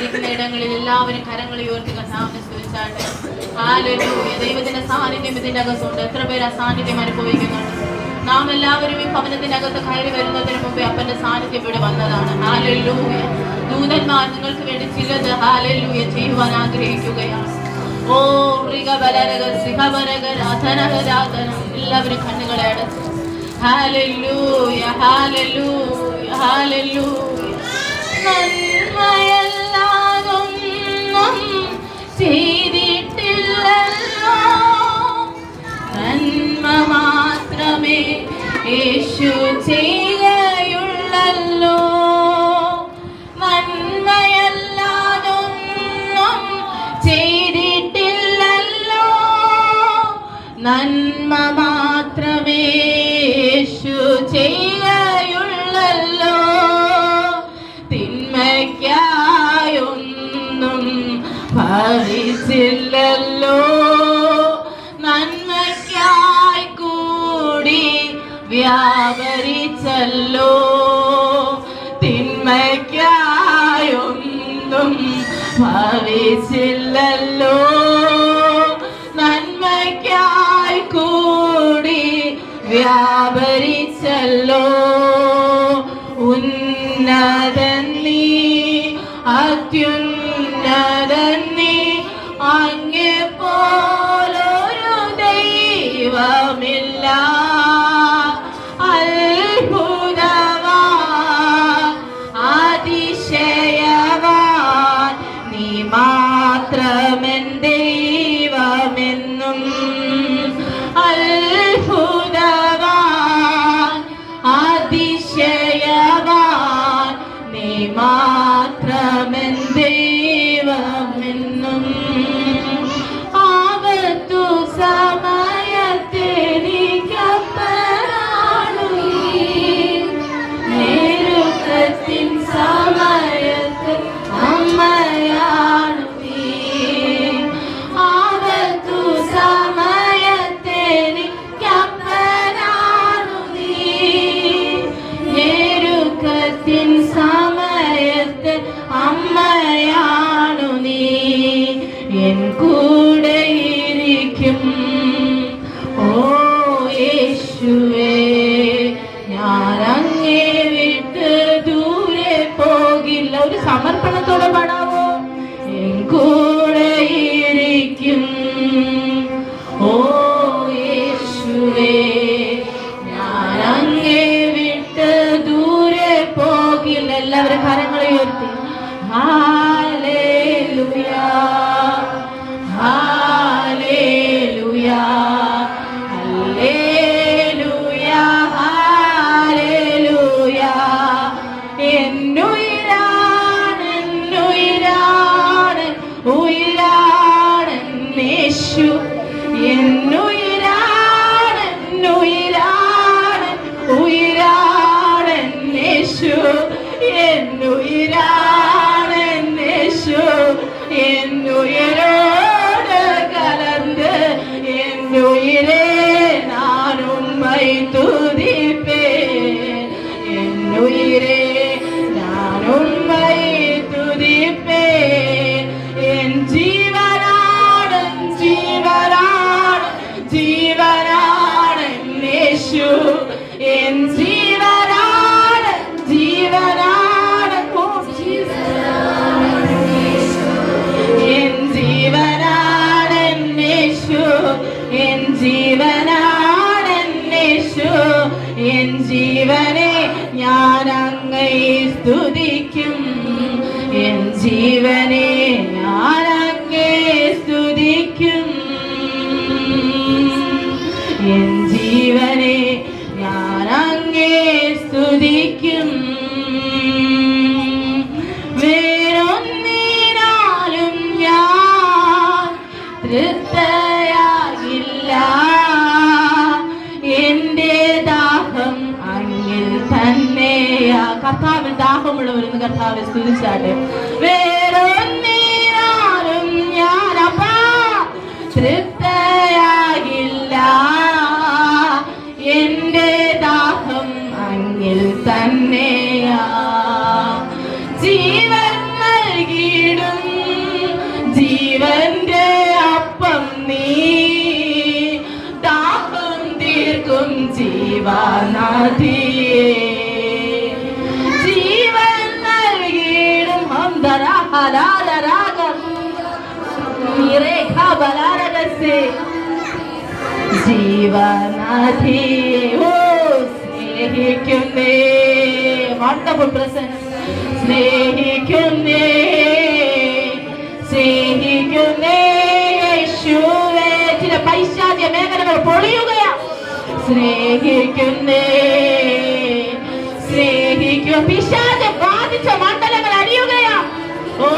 ആയിരിക്കുന്ന ഇടങ്ങളിൽ എല്ലാവരും കരങ്ങൾ ഉയർത്തി കർത്താവിനെ സ്തുതിച്ചാട്ടെ. ഹല്ലേലൂയ. ദൈവത്തിന്റെ സാന്നിധ്യം ഇതിന്റെ അകത്തുണ്ട്. എത്ര പേര് ആ സാന്നിധ്യം അനുഭവിക്കുന്നുണ്ട്? നാം എല്ലാവരും ഈ ഭവനത്തിന്റെ അകത്ത് കയറി വരുന്നതിന് മുമ്പേ അപ്പന്റെ സാന്നിധ്യം ഇവിടെ വന്നതാണ്. ഹല്ലേലൂയ. ദൂതന്മാർ നിങ്ങൾക്ക് വേണ്ടി ചിലത് ഹല്ലേലൂയ ചെയ്യുവാൻ ആഗ്രഹിക്കുകയാണ്. ഓ എല്ലാവരും കണ്ണുകളെ അടച്ചു. Hallelujah hallelujah hallelujah. നന്മയല്ലാതൊന്നും ചെയ്തിട്ടില്ലല്ലോ, നന്മ മാത്രമേ യേശു ചെയ്യുകയുള്ളല്ലോ. നന്മയല്ലാതൊന്നും ചെയ്തിട്ടില്ലല്ലോ, നന്മ മാത്രമേ യേശു ചെയ്യുകയുള്ളല്ലോ. തിന്മയ്ക്കായൊന്നും ഭവിച്ചില്ലല്ലോ, നന്മയ്ക്കായി കൂടി വ്യാപരിച്ചല്ലോ. തിന്മയ്ക്കായൊന്നും ഭവിച്ചില്ലല്ലോ, നന്മയ്ക്കായി കൂടി വ്യാപരിച്ചല്ലോ. ഉന്നതൻ നീ, അത്യുന്നതൻ നീ, അങ്ങേ പോലൊരു ദൈവമില്ല. അത്ഭുതവാൻ അതിശയവാൻ നീ മാത്രമെൻ ദൈവമെന്നും. അത്ഭുതവാൻ അതിശയവാൻ നീ മാത്രമെൻ ദൈവമെന്നും. ആപത്തു സമയത്തെനിക്കപ്പനാണു നീ, ഞെരുക്കത്തിൻ സമയത്ത് അമ്മയാണു നീ. ആപത്തു സമയത്തെനിക്കപ്പനാണു നീ, ഞെരുക്കത്തിൻ സമയത്ത് അമ്മയാണു നീ. എൻ കൂടെയിരിക്കും ഓ യേശുവേ, ഞാൻ അങ്ങേ വിട്ട് ദൂരെ പോകില്ല. ഒരു സമർപ്പണത്തോടെ പാടാവോ? എൻ കൂടെയിരിക്കും ഓ യേശുവേ, ഞാൻ അങ്ങേ വിട്ട് ദൂരെ പോകില്ല. എല്ലാവരും കരങ്ങളെ ഉയർത്തി ഹല്ലേലൂയ ഹല്ലേലൂയ ഹല്ലേലൂയ ഹല്ലേലൂയ. എന്നുയിരാണ് എന്നുയിരാണ് ഉയിരാണ് യേശു. എന്നുയിരാണ് എന്നുയിരാണ് ഉയിരാണ് യേശു. എന്നുയിരാണ് യേശു. എന്നുയിരോട് കലർന്ന് എന്നുയിരേ ഞാൻ ഉമ്മൈ തുതിപ്പേൻ. എന്നുയിരേ ഞാൻ ഉമ്മൈ തുതിപ്പേൻ. എൻ ജീവനാണ് ജീവനാണ് ജീവനാണ് യേശു. എൻ ജീവനാണ് ജീവനാണ് എൻ ജീവനാണ് യേശു. എൻ ജീവനാണ് യേശു. എൻ ജീവനെ ഞാൻ അങ്ങേ സ്തുതിക്കും. എൻ ജീവനെ ഞാൻ അങ്ങേ സ്തുതിക്കും. എൻ ജീവനെ ഞാൻ അങ്ങേ സ്തുതിക്കും. വേറൊന്നിനാലും ഞാൻ തൃപ്തയാകില്ല. എന്റെ ദാഹം അങ്ങിൽ തന്നെയാ. കർത്താവിൽ ദാഹമുള്ളവരെന്ന് കർത്താവെ സ്തുതിച്ചാട്ടെ. വേറൊന്നിനാലും ഞാൻ അപ്പാ തൃപ്തയാകില്ല. എന്റെ ദാഹം അങ്ങിൽ തന്നെയാ. ജീവൻ നൽകിയിടും ജീവനാഥി സ്നേഹിക്കുന്നേ, വണ്ടർഫുൾ പ്രസൻസ്. സ്നേഹിക്കുന്നേ സ്നേഹിക്കുന്നേ യേശുവേ. ചില പൈശാചിക മേഖലകൾ പൊളിയുകയാ. സ്നേഹിക്കുന്നേ സ്നേഹിക്കുക. പിശാചം ബാധിച്ച മണ്ഡലങ്ങൾ അടിയുകയാ. ഓ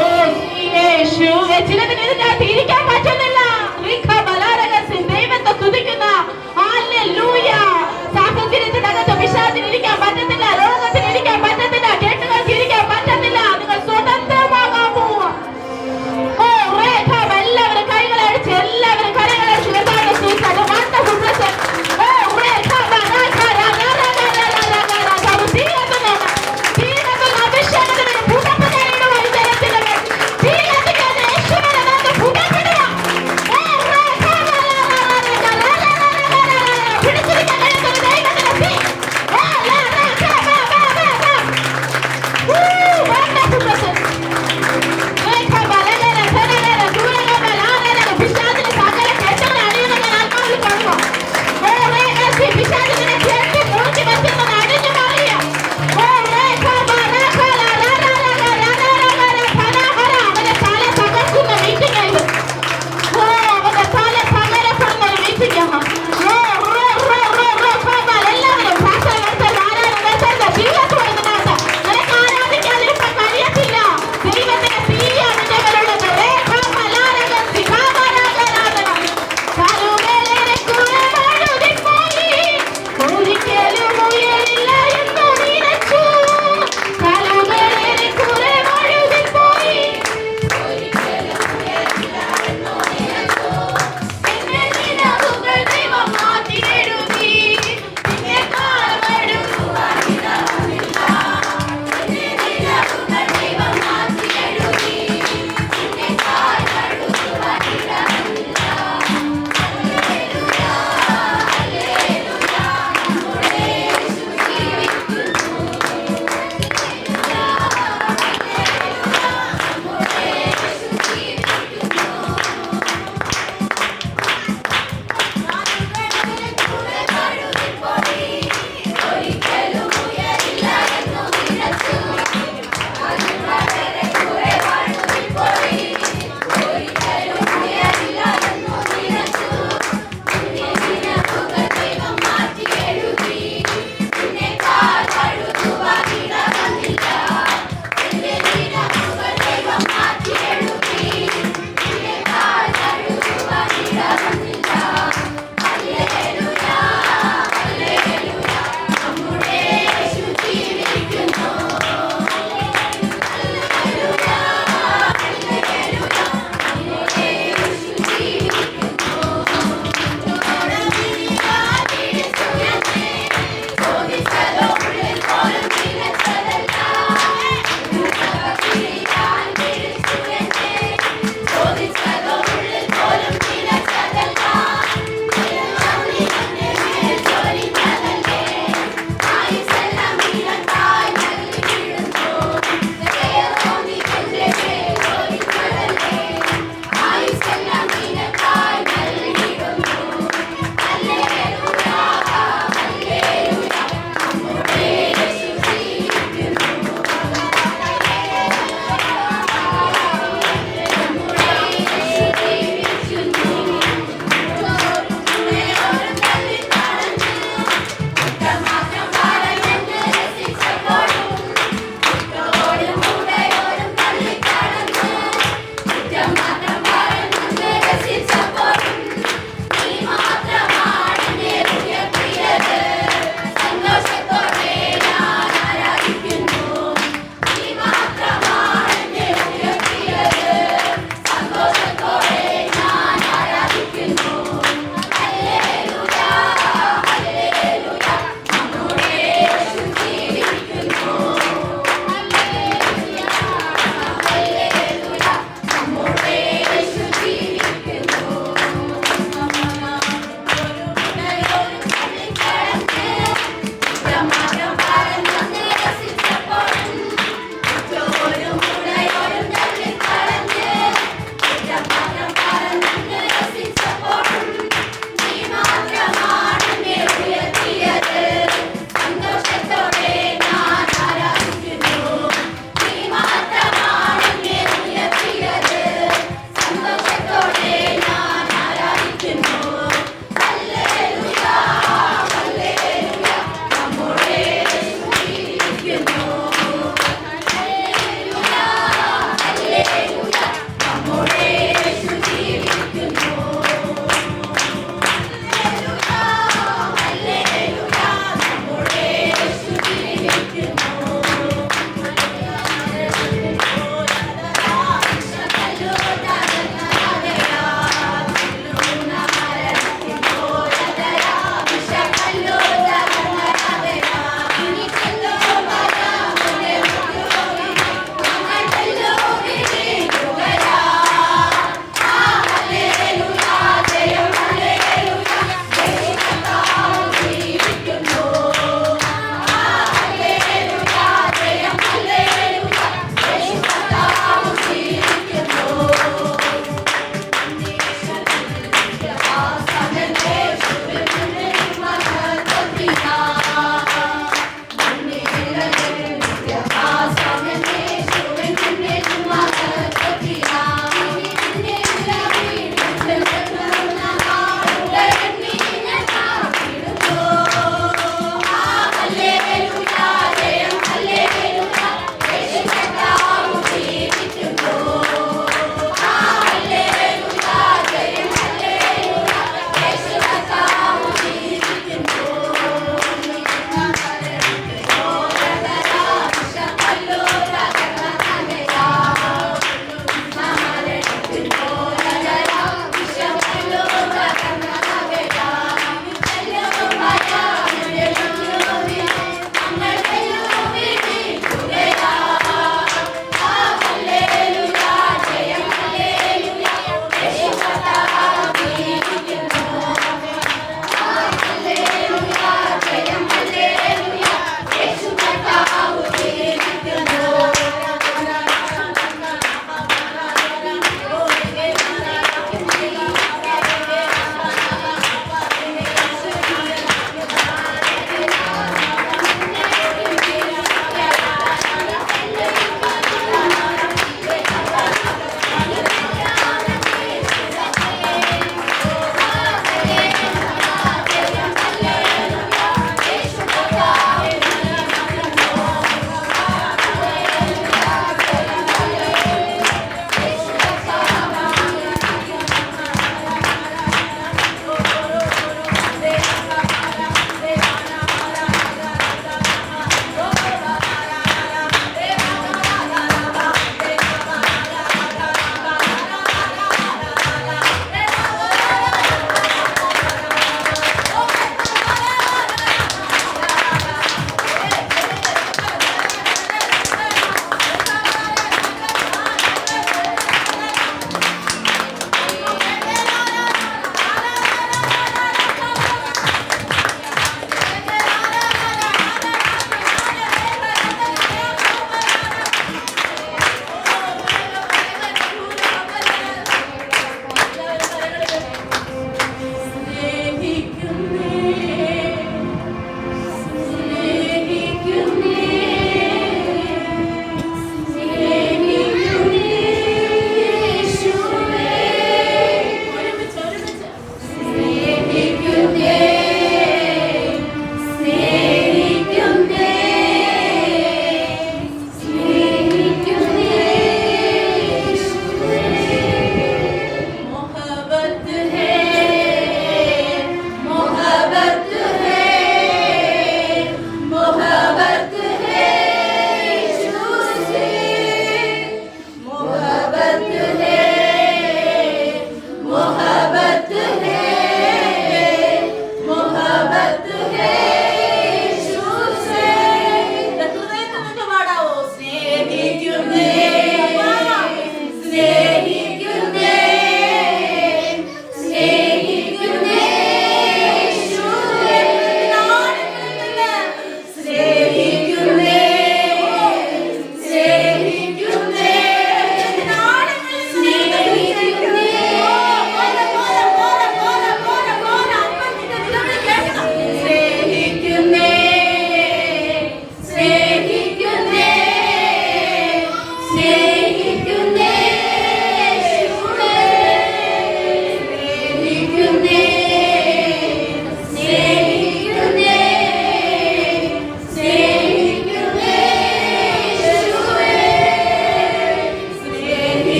യേശുവേ. ചിലതിന് ഇതിനകത്ത് ഇരിക്കാൻ പറ്റുന്നില്ല. ദൈവത്തെ സ്തുതിക്കുന്ന ഹല്ലേലൂയ. സാഹചര്യത്തിനകത്ത് പിശാചിന് ഇരിക്കാൻ പറ്റത്തില്ല, ലോകത്തിന് ഇരിക്കാൻ പറ്റത്തില്ല, കേട്ടുകൾക്ക് ഇരിക്കാൻ പറ്റത്തില്ല. നിങ്ങൾ സ്വതന്ത്രമാകാൻ പോവുക. ഓ റേഖ. എല്ലാവരും കൈകളെ അടിച്ച്, എല്ലാവരും കരങ്ങളെ അടിച്ച് കർത്താവിനെ സ്തുതിച്ചാട്ടെ. Wonderful presence. ഓ റേഖ അഭിഷേകത്തിന് പുതപ്പ് നേടുവാൻ ജനത്തിന് യേശുവിനെ നമുക്ക് പുതപ്പിടുക.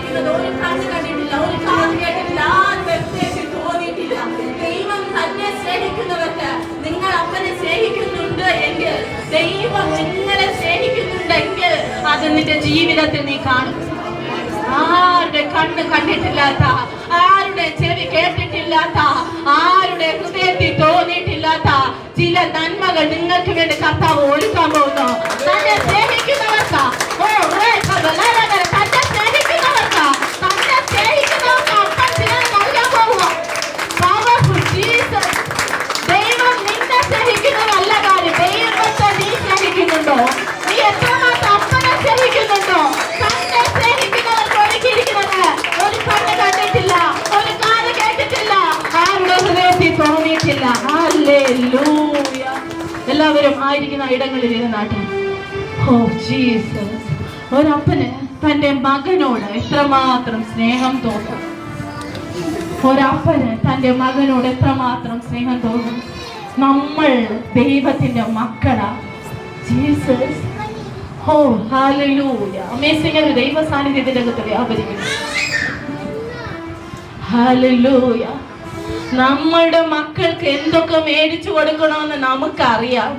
സ്നേഹിക്കുന്നത് ഒരു കണ്ണ് കണ്ടിട്ടില്ല, ഒരു കാത് കേട്ടിട്ടില്ല, ആരും വ്യക്തിക്ക് തോന്നിയിട്ടില്ല. ദൈവം തന്നെ സ്നേഹിക്കുന്നവർക്ക് നിങ്ങൾ അപ്പനെ സ്നേഹിക്കുന്നുണ്ട് എങ്കിൽ, ദൈവം നിങ്ങളെ സ്നേഹിക്കുന്നുണ്ടെങ്കിൽ അത് നിന്റെ ജീവിതത്തിൽ നീ കാണും. ആരുടെ കണ്ണ് കണ്ടിട്ടില്ലാത്ത, ആരുടെ ചെവി കേട്ടിട്ടില്ലാത്ത, ആരുടെ ഹൃദയത്തിൽ തോന്നിയിട്ടില്ലാത്ത ചില നന്മകൾ നിങ്ങൾക്ക് വേണ്ടി കർത്താവ് ഒരുക്കാൻ പോകുന്നു. തന്നെ സ്നേഹിക്കുന്നവർക്ക്, തന്നെ സ്നേഹിക്കുന്നവർക്ക്, തന്നെ സ്നേഹിക്കുന്നവർക്ക് അപ്പൻ ചിലർ നൽകാൻ പോകുക. Powerful Jesus. ദൈവം നിന്നെ സ്നേഹിക്കുന്നതല്ല കാര്യം, ദൈവത്തെ നീ സ്നേഹിക്കുന്നുണ്ടോ? നീ എത്രമാത്രം അപ്പനെ സ്നേഹിക്കുന്നുണ്ടോ? തന്നെ സ്നേഹിക്കുന്നവർക്ക് ഒരുക്കിയിരിക്കുന്നത് ഒരു കണ്ണ് കണ്ടിട്ടില്ല, ഒരു കാത് കേട്ടിട്ടില്ല, ആരുടെ ഹൃദയത്തിൽ തോന്നിയിട്ടില്ല. ഹല്ലേലൂയ. എല്ലാവരും ആയിരിക്കുന്ന ഇടങ്ങളിൽ ഇരുന്നാട്ടെ. Oh Jesus. ഒരപ്പന് തന്റെ മകനോട് എത്രമാത്രം സ്നേഹം തോന്നും. ഒരപ്പന് തന്റെ മകനോട് എത്രമാത്രം സ്നേഹം തോന്നും. നമ്മൾ ദൈവത്തിന്റെ മക്കളാ. ജീസസ്. ഓ ഹല്ലേലൂയ. അമേസിംഗ് ഒരു ദൈവ സാന്നിധ്യത്തിന്റെ അകത്ത് വ്യാപരിക്കുന്നു. ഹല്ലേലൂയ. നമ്മളുടെ മക്കൾക്ക് എന്തൊക്കെ മേടിച്ചു കൊടുക്കണമെന്ന് നമുക്കറിയാം.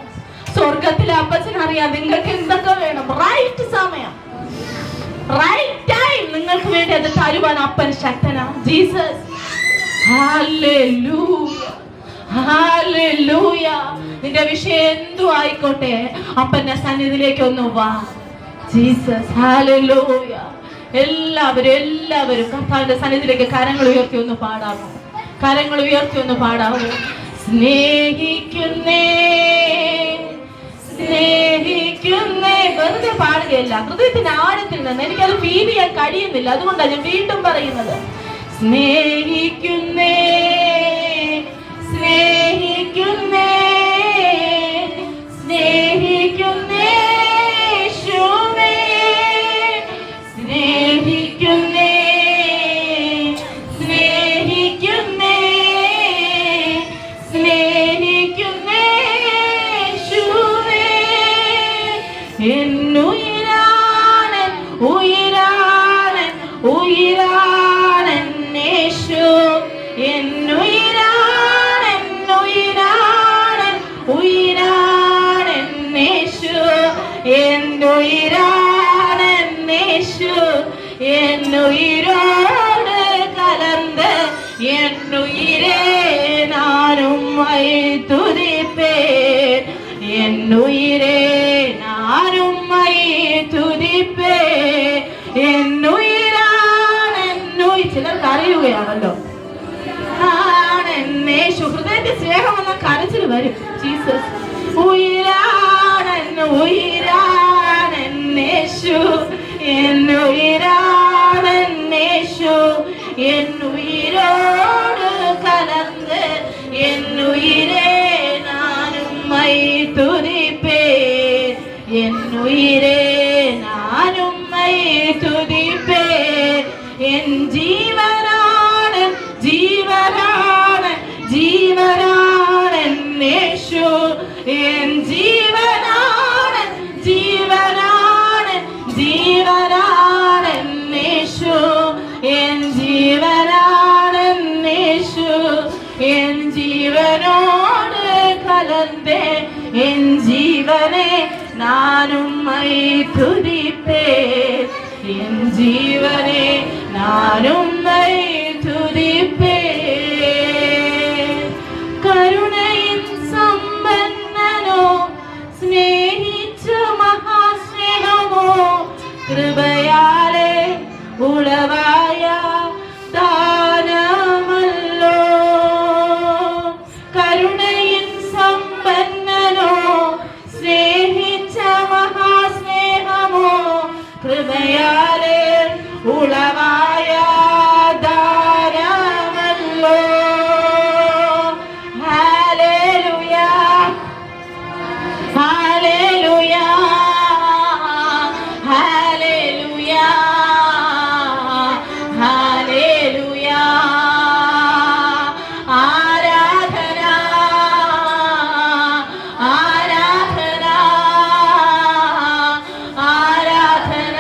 സ്വർഗത്തിലെ അപ്പച്ചനറിയാം നിങ്ങൾക്ക് എന്തൊക്കെ വേണം. റൈറ്റ് സമയം, റൈറ്റ് ടൈം നിങ്ങൾക്ക് വേണ്ടി അത് തരുവാൻ അപ്പൻ ശക്തനാ. ജീസസ്. ഹല്ലേലൂയ. ഹല്ലേലൂയ. നിന്റെ വിഷയം എന്തു ആയിക്കോട്ടെ, അപ്പന്റെ സന്നിധിയിലേക്ക് ഒന്ന് വാ. ജീസസ്. ഹല്ലേലൂയ. എല്ലാവരും കർത്താവിന്റെ സന്നിധിയിലേക്ക് കരങ്ങൾ ഉയർത്തി ഒന്ന് പാടാമോ? കരങ്ങൾ ഉയർത്തി ഒന്ന് പാടാമോ? സ്നേഹിക്കുന്നേ, സ്നേഹിക്കുന്നേ. വെറുതെ പാടുകയല്ല, ഹൃദയത്തിന്റെ ആഴത്തിൽ നിന്ന്. എനിക്കത് ഫീൽ ചെയ്യാൻ കഴിയുന്നില്ല, അതുകൊണ്ടാണ് ഞാൻ വീണ്ടും പറയുന്നത്. സ്നേഹിക്കുന്നേ, സ്നേഹിക്കുന്നേ, സ്നേഹിക്കുന്നേ, യേശുവേ, സ്നേഹിക്കുന്നേ, സ്നേഹിക്കുന്നേ, സ്നേഹിക്കുന്നേ, യേശുവേ. എന്നുയിരാനൻ, ഉയിരാനൻ, ഉയിരാനൻ യേശു. എന്നുയിരാനൻ, ഉയിരാനൻ, ഉയിരാനൻ യേശു. എന്നുയിരാനൻ യേശു. എന്നുയിരോട് കലർന്ന് എന്നുയിരേ നാനും തുതിപ്പേൻ. എന്നുയിരേ നാനും തുതിപ്പേൻ. എന്നുയിരാൻ ചിലർക്ക് അറിയുകയാണല്ലോ. യേശു. ഹൃദയത്തിൽ സ്നേഹം എന്ന കരച്ചിൽ വരും. ജീസസ്. ഉയിരാനൻ, ഉയിരാനൻ യേശു. എന്നുയിരാനൻ യേശു. എന്നുയിരോട് കലർന്ന് എന്നുയിരേ നാനും തുതിപ്പേൻ. എന്നുയിരേ നാനും തുതിപ്പേൻ. എൻ ജീവനാണ്, ജീവനാണ്, ജീവനാണ് യേശു. എൻ ജീവനാണ്, ജീവനാണ്, ജീവനാണ് യേശു. എൻ ജീവനാണ് യേശു. എൻ ജീവനോട് കലർന്നേ എൻ ജീവനെ നാനും തുതിപ്പേൻ. എൻ ജീവനെ നാനും തുതിപ്പേൻ. കരുണയിൻ സമ്പന്നനോ, സ്നേഹിച്ച മഹാസ്നേഹമോ, കൃപയാലെ ഉളവായ ദാനമല്ലോ. കരുണയിൻ സമ്പന്നനോ, സ്നേഹിച്ച മഹാസ്നേഹമോ, കൃപയാലെ ഉളവായ ദാനമല്ലോ. Hallelujah, hallelujah, hallelujah, hallelujah. ആരാധന, ആരാധന, ആരാധന,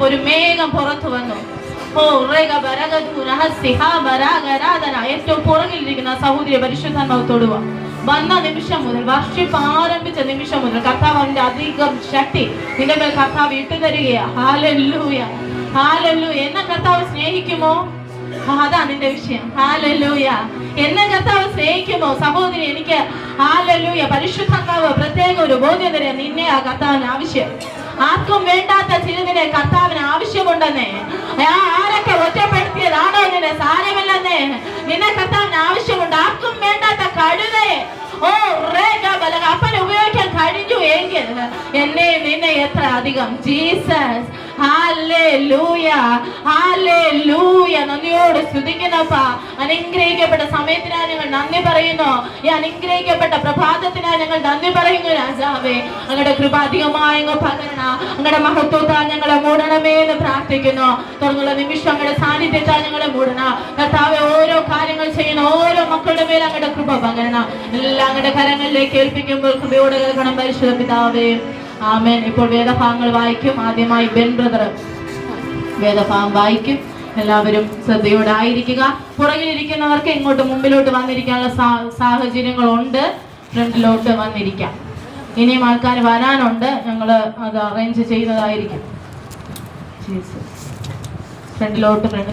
ഒരു മേഘം പുറത്തു വന്നു. ഏറ്റവും പുറകിലിരിക്കുന്ന സഹോദരി പരിശുദ്ധാത്മാവത്തോട് വന്ന നിമിഷം മുതൽ, വർഷിപ്പ് ആരംഭിച്ച നിമിഷം മുതൽ കർത്താവ് അവന്റെ അധികം ശക്തി നിന്റെ മേൽ കർത്താവ് ഇട്ടു തരികയാ. Hallelujah, hallelujah. എന്നെ കർത്താവ് സ്നേഹിക്കുമോ? അതാ നിന്റെ വിഷയം. ഹല്ലേലൂയ. എന്നെ കർത്താവ് സ്നേഹിക്കുമോ സഹോദരി? എനിക്ക് ഹല്ലേലൂയ പരിശുദ്ധാത്മാവ് പ്രത്യേക ഒരു ബോധ്യം തരാം. നിന്നെ ആ കർത്താവിന് ആവശ്യം. ആർക്കും വേണ്ടാത്ത ചിലതിനെ കർത്താവിന് ആവശ്യമുണ്ടെന്നേ. ആരൊക്കെ ഒറ്റപ്പെടുത്തിയതാണോ നിന്നെ, സാരമില്ലെന്നേ. നിന്നെ കർത്താവിന് ആവശ്യമുണ്ട്. ആർക്കും വേണ്ടാത്ത കഴുതയെ അപ്പനെ ഉപയോഗിക്കാൻ കഴിഞ്ഞു എങ്കിൽ എന്നെ നിന്നെ എത്ര അധികം. Jesus, hallelujah, hallelujah. നന്ദിയോട് സ്തുതിക്കുന്നപ്പാ. അനുഗ്രഹിക്കപ്പെട്ട സമയത്തിനായി ഞങ്ങൾ നന്ദി പറയുന്നു. ഈ അനുഗ്രഹിക്കപ്പെട്ട പ്രഭാതത്തിനായി ഞങ്ങൾ നന്ദി പറയുന്നു രാജാവേ. അങ്ങയുടെ കൃപ അധികമായി പകരണ, അങ്ങയുടെ മഹത്വത്താൽ ഞങ്ങളെ മൂടണമേ എന്ന് പ്രാർത്ഥിക്കുന്നു. തുടർന്നുള്ള നിമിഷം അങ്ങയുടെ സാന്നിധ്യത്താൽ ഞങ്ങളെ മൂടണ കർത്താവേ. ഓരോ കാര്യങ്ങൾ ചെയ്യുന്ന ഓരോ മക്കളുടെ മേൽ അങ്ങയുടെ കൃപ പകരണം. എല്ലാം അങ്ങയുടെ കരങ്ങളിലേക്ക് ഏൽപ്പിക്കുമ്പോൾ കൃപയോടെ കേൾക്കണം പരിശുദ്ധ പിതാവേ. ആമേൻ. ഇപ്പോൾ വേദഭാഗങ്ങൾ വായിക്കും. ആദ്യമായി ബെൻ ബ്രദർ വേദഭാഗം വായിക്കും. എല്ലാവരും ശ്രദ്ധയോടെ ആയിരിക്കുക. പുറകിലിരിക്കുന്നവർക്ക് ഇങ്ങോട്ട് മുമ്പിലോട്ട് വന്നിരിക്കാനുള്ള സാഹചര്യങ്ങളുണ്ട്. ഫ്രണ്ടിലോട്ട് വന്നിരിക്കാം. ഇനിയും ആൾക്കാർ വരാനുണ്ട്. ഞങ്ങൾ അത് അറേഞ്ച് ചെയ്യുന്നതായിരിക്കും. ഫ്രണ്ട്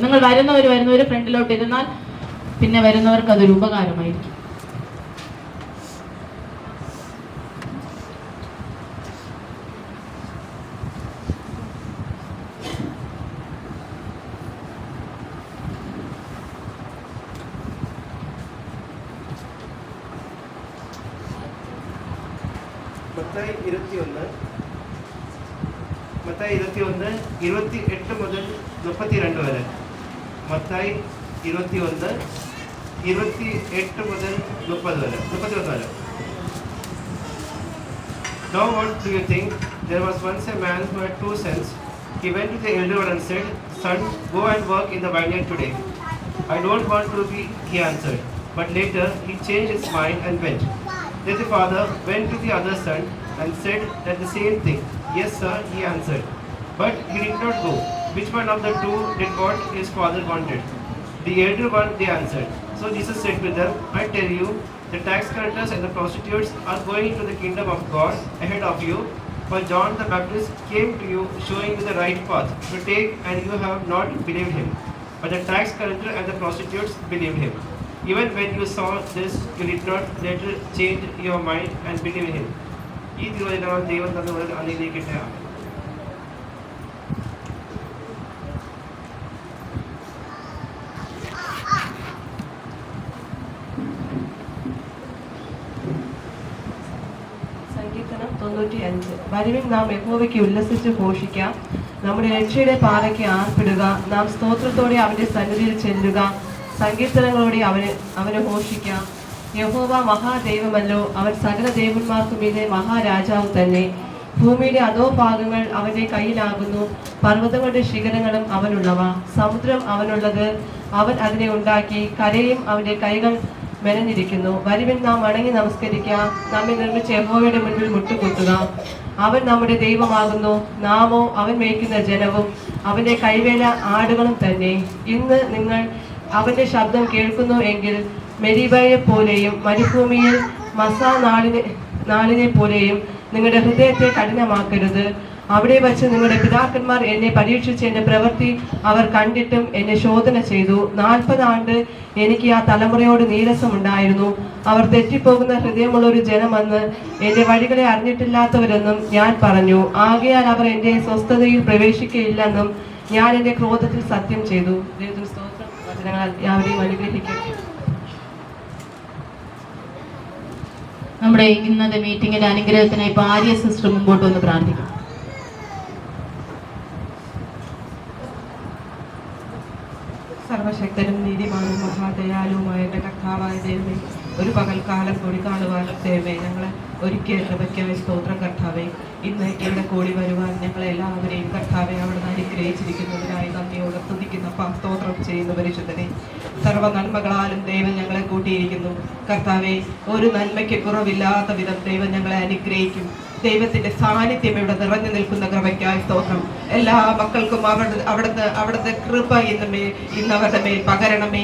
നിങ്ങൾ വരുന്നവർ ഫ്രണ്ടിലോട്ട് ഇരുന്നാൽ പിന്നെ വരുന്നവർക്ക് അതൊരു ഉപകാരമായിരിക്കും. മത്തായി 21 28 മുതൽ 32 വരെ. മത്തായി 21 28 മുതൽ 31 വരെ. Now what do you think? There was once a man who had 2 sons. He went to the elder one and said, "Son, go and work in the vineyard today." "I don't want to be," he answered. But later he changed his mind and went. Then the father went to the other son and said that the same thing. "Yes, sir," he answered. But he did not go. Which one of the two did what his father wanted? "The elder one," they answered. So Jesus said to them, "I tell you, the tax collectors and the prostitutes are going into the kingdom of God ahead of you. For John the Baptist came to you showing you the right path to take, and you have not believed him. But the tax collector and the prostitutes believed him. Even when you saw this, you did not later change your mind and believe him." ഈ തിരുവചനം ദൈവം തന്നവർ അനുഗ്രഹിക്കട്ടെ. സങ്കീർത്തനം 95. വരുവിൻ, നാം യഹോവയ്ക്ക് ഉല്ലസിച്ച് ഘോഷിക്കാം. നമ്മുടെ രക്ഷയുടെ പാറയ്ക്ക് ആർപ്പിടുക. നാം സ്തോത്രത്തോടെ അവന്റെ സന്നിധിയിൽ ചെല്ലുക. സങ്കീർത്തനങ്ങളോടെ അവനെ ഘോഷിക്കാം. യഹോവ മഹാദൈവമല്ലോ. അവൻ സകല ദേവന്മാർക്കു മീതെ മഹാരാജാവ് തന്നെ. ഭൂമിയുടെ അധോഭാഗങ്ങൾ അവന്റെ കയ്യിലാകുന്നു. പർവ്വതങ്ങളുടെ ശിഖരങ്ങളും അവനുള്ളവ. സമുദ്രം അവനുള്ളത്. അവൻ അതിനെ ഉണ്ടാക്കി. കരയും അവന്റെ കൈകൾ മെനഞ്ഞിരിക്കുന്നു. വരുവിൻ, നാം വണങ്ങി നമസ്കരിക്കാം. നമ്മെ നിർമ്മിച്ച യഹോവയുടെ മുൻപിൽ മുട്ടുകുത്തുക. അവൻ നമ്മുടെ ദൈവമാകുന്നു. നാമോ അവൻ മേയ്ക്കുന്ന ജനവും അവന്റെ കൈവേല ആടുകളും തന്നെ. ഇന്ന് നിങ്ങൾ അവന്റെ ശബ്ദം കേൾക്കുന്നു എങ്കിൽ മെരീബയെ പോലെയും മരുഭൂമിയിൽ മസാ നാളിനെ പോലെയും നിങ്ങളുടെ ഹൃദയത്തെ കഠിനമാക്കരുത്. അവിടെ വച്ച് നിങ്ങളുടെ പിതാക്കന്മാർ എന്നെ പരീക്ഷിച്ച് എൻ്റെ പ്രവൃത്തി അവർ കണ്ടിട്ടും എന്നെ ശോധന ചെയ്തു. 40 ആണ്ട് എനിക്ക് ആ തലമുറയോട് നീരസമുണ്ടായിരുന്നു. അവർ തെറ്റിപ്പോകുന്ന ഹൃദയമുള്ളൊരു ജനമെന്ന് എൻ്റെ വഴികളെ അറിഞ്ഞിട്ടില്ലാത്തവരെന്നും ഞാൻ പറഞ്ഞു. ആകയാൽ അവർ എൻ്റെ സ്വസ്ഥതയിൽ പ്രവേശിക്കുകയില്ലെന്നും ഞാൻ എൻ്റെ ക്രോധത്തിൽ സത്യം ചെയ്തു. വചനങ്ങളാൽ യാവരെയും അനുഗ്രഹിക്കട്ടെ. നമ്മുടെ ഇന്നത്തെ മീറ്റിംഗിന്റെ അനുഗ്രഹത്തിനായി ഭാര്യ സിസ്റ്റർ മുമ്പോട്ട് വന്ന് പ്രാർത്ഥിക്കും. സർവശക്തനും നീതിമാനും മഹാദയാലുമായ എൻ്റെ കർത്താവായ ദൈവമേ, ഒരു പകൽക്കാലം കൂടി കാണുവാൻ ദൈവമേ ഞങ്ങളെ ഒരുക്കിയ കൃപയ്ക്കായി സ്തോത്രം കർത്താവേ. ഇന്ന് ഇവിടെ കൂടി വരുവാൻ ഞങ്ങളെല്ലാവരെയും കർത്താവെ അവിടുന്ന് അനുഗ്രഹിച്ചിരിക്കുന്നതിനായി നന്ദിയോട് സ്തുതിക്കുന്ന സ്തോത്രം ചെയ്യുന്ന പരിശുദ്ധനെ. സർവ്വ നന്മകളാലും ദൈവം ഞങ്ങളെ കൂട്ടിയിരിക്കുന്നു കർത്താവെ. ഒരു നന്മയ്ക്ക് കുറവില്ലാത്ത വിധം ദൈവം ഞങ്ങളെ അനുഗ്രഹിക്കും. ദൈവത്തിന്റെ സാന്നിധ്യം ഇവിടെ നിറഞ്ഞു നിൽക്കുന്ന കൃപയ്ക്കായി സ്തോത്രം. എല്ലാ മക്കൾക്കും അവിടുത്തെ കൃപ ഇന്ന് അവരുടെ മേൽ പകരണമേ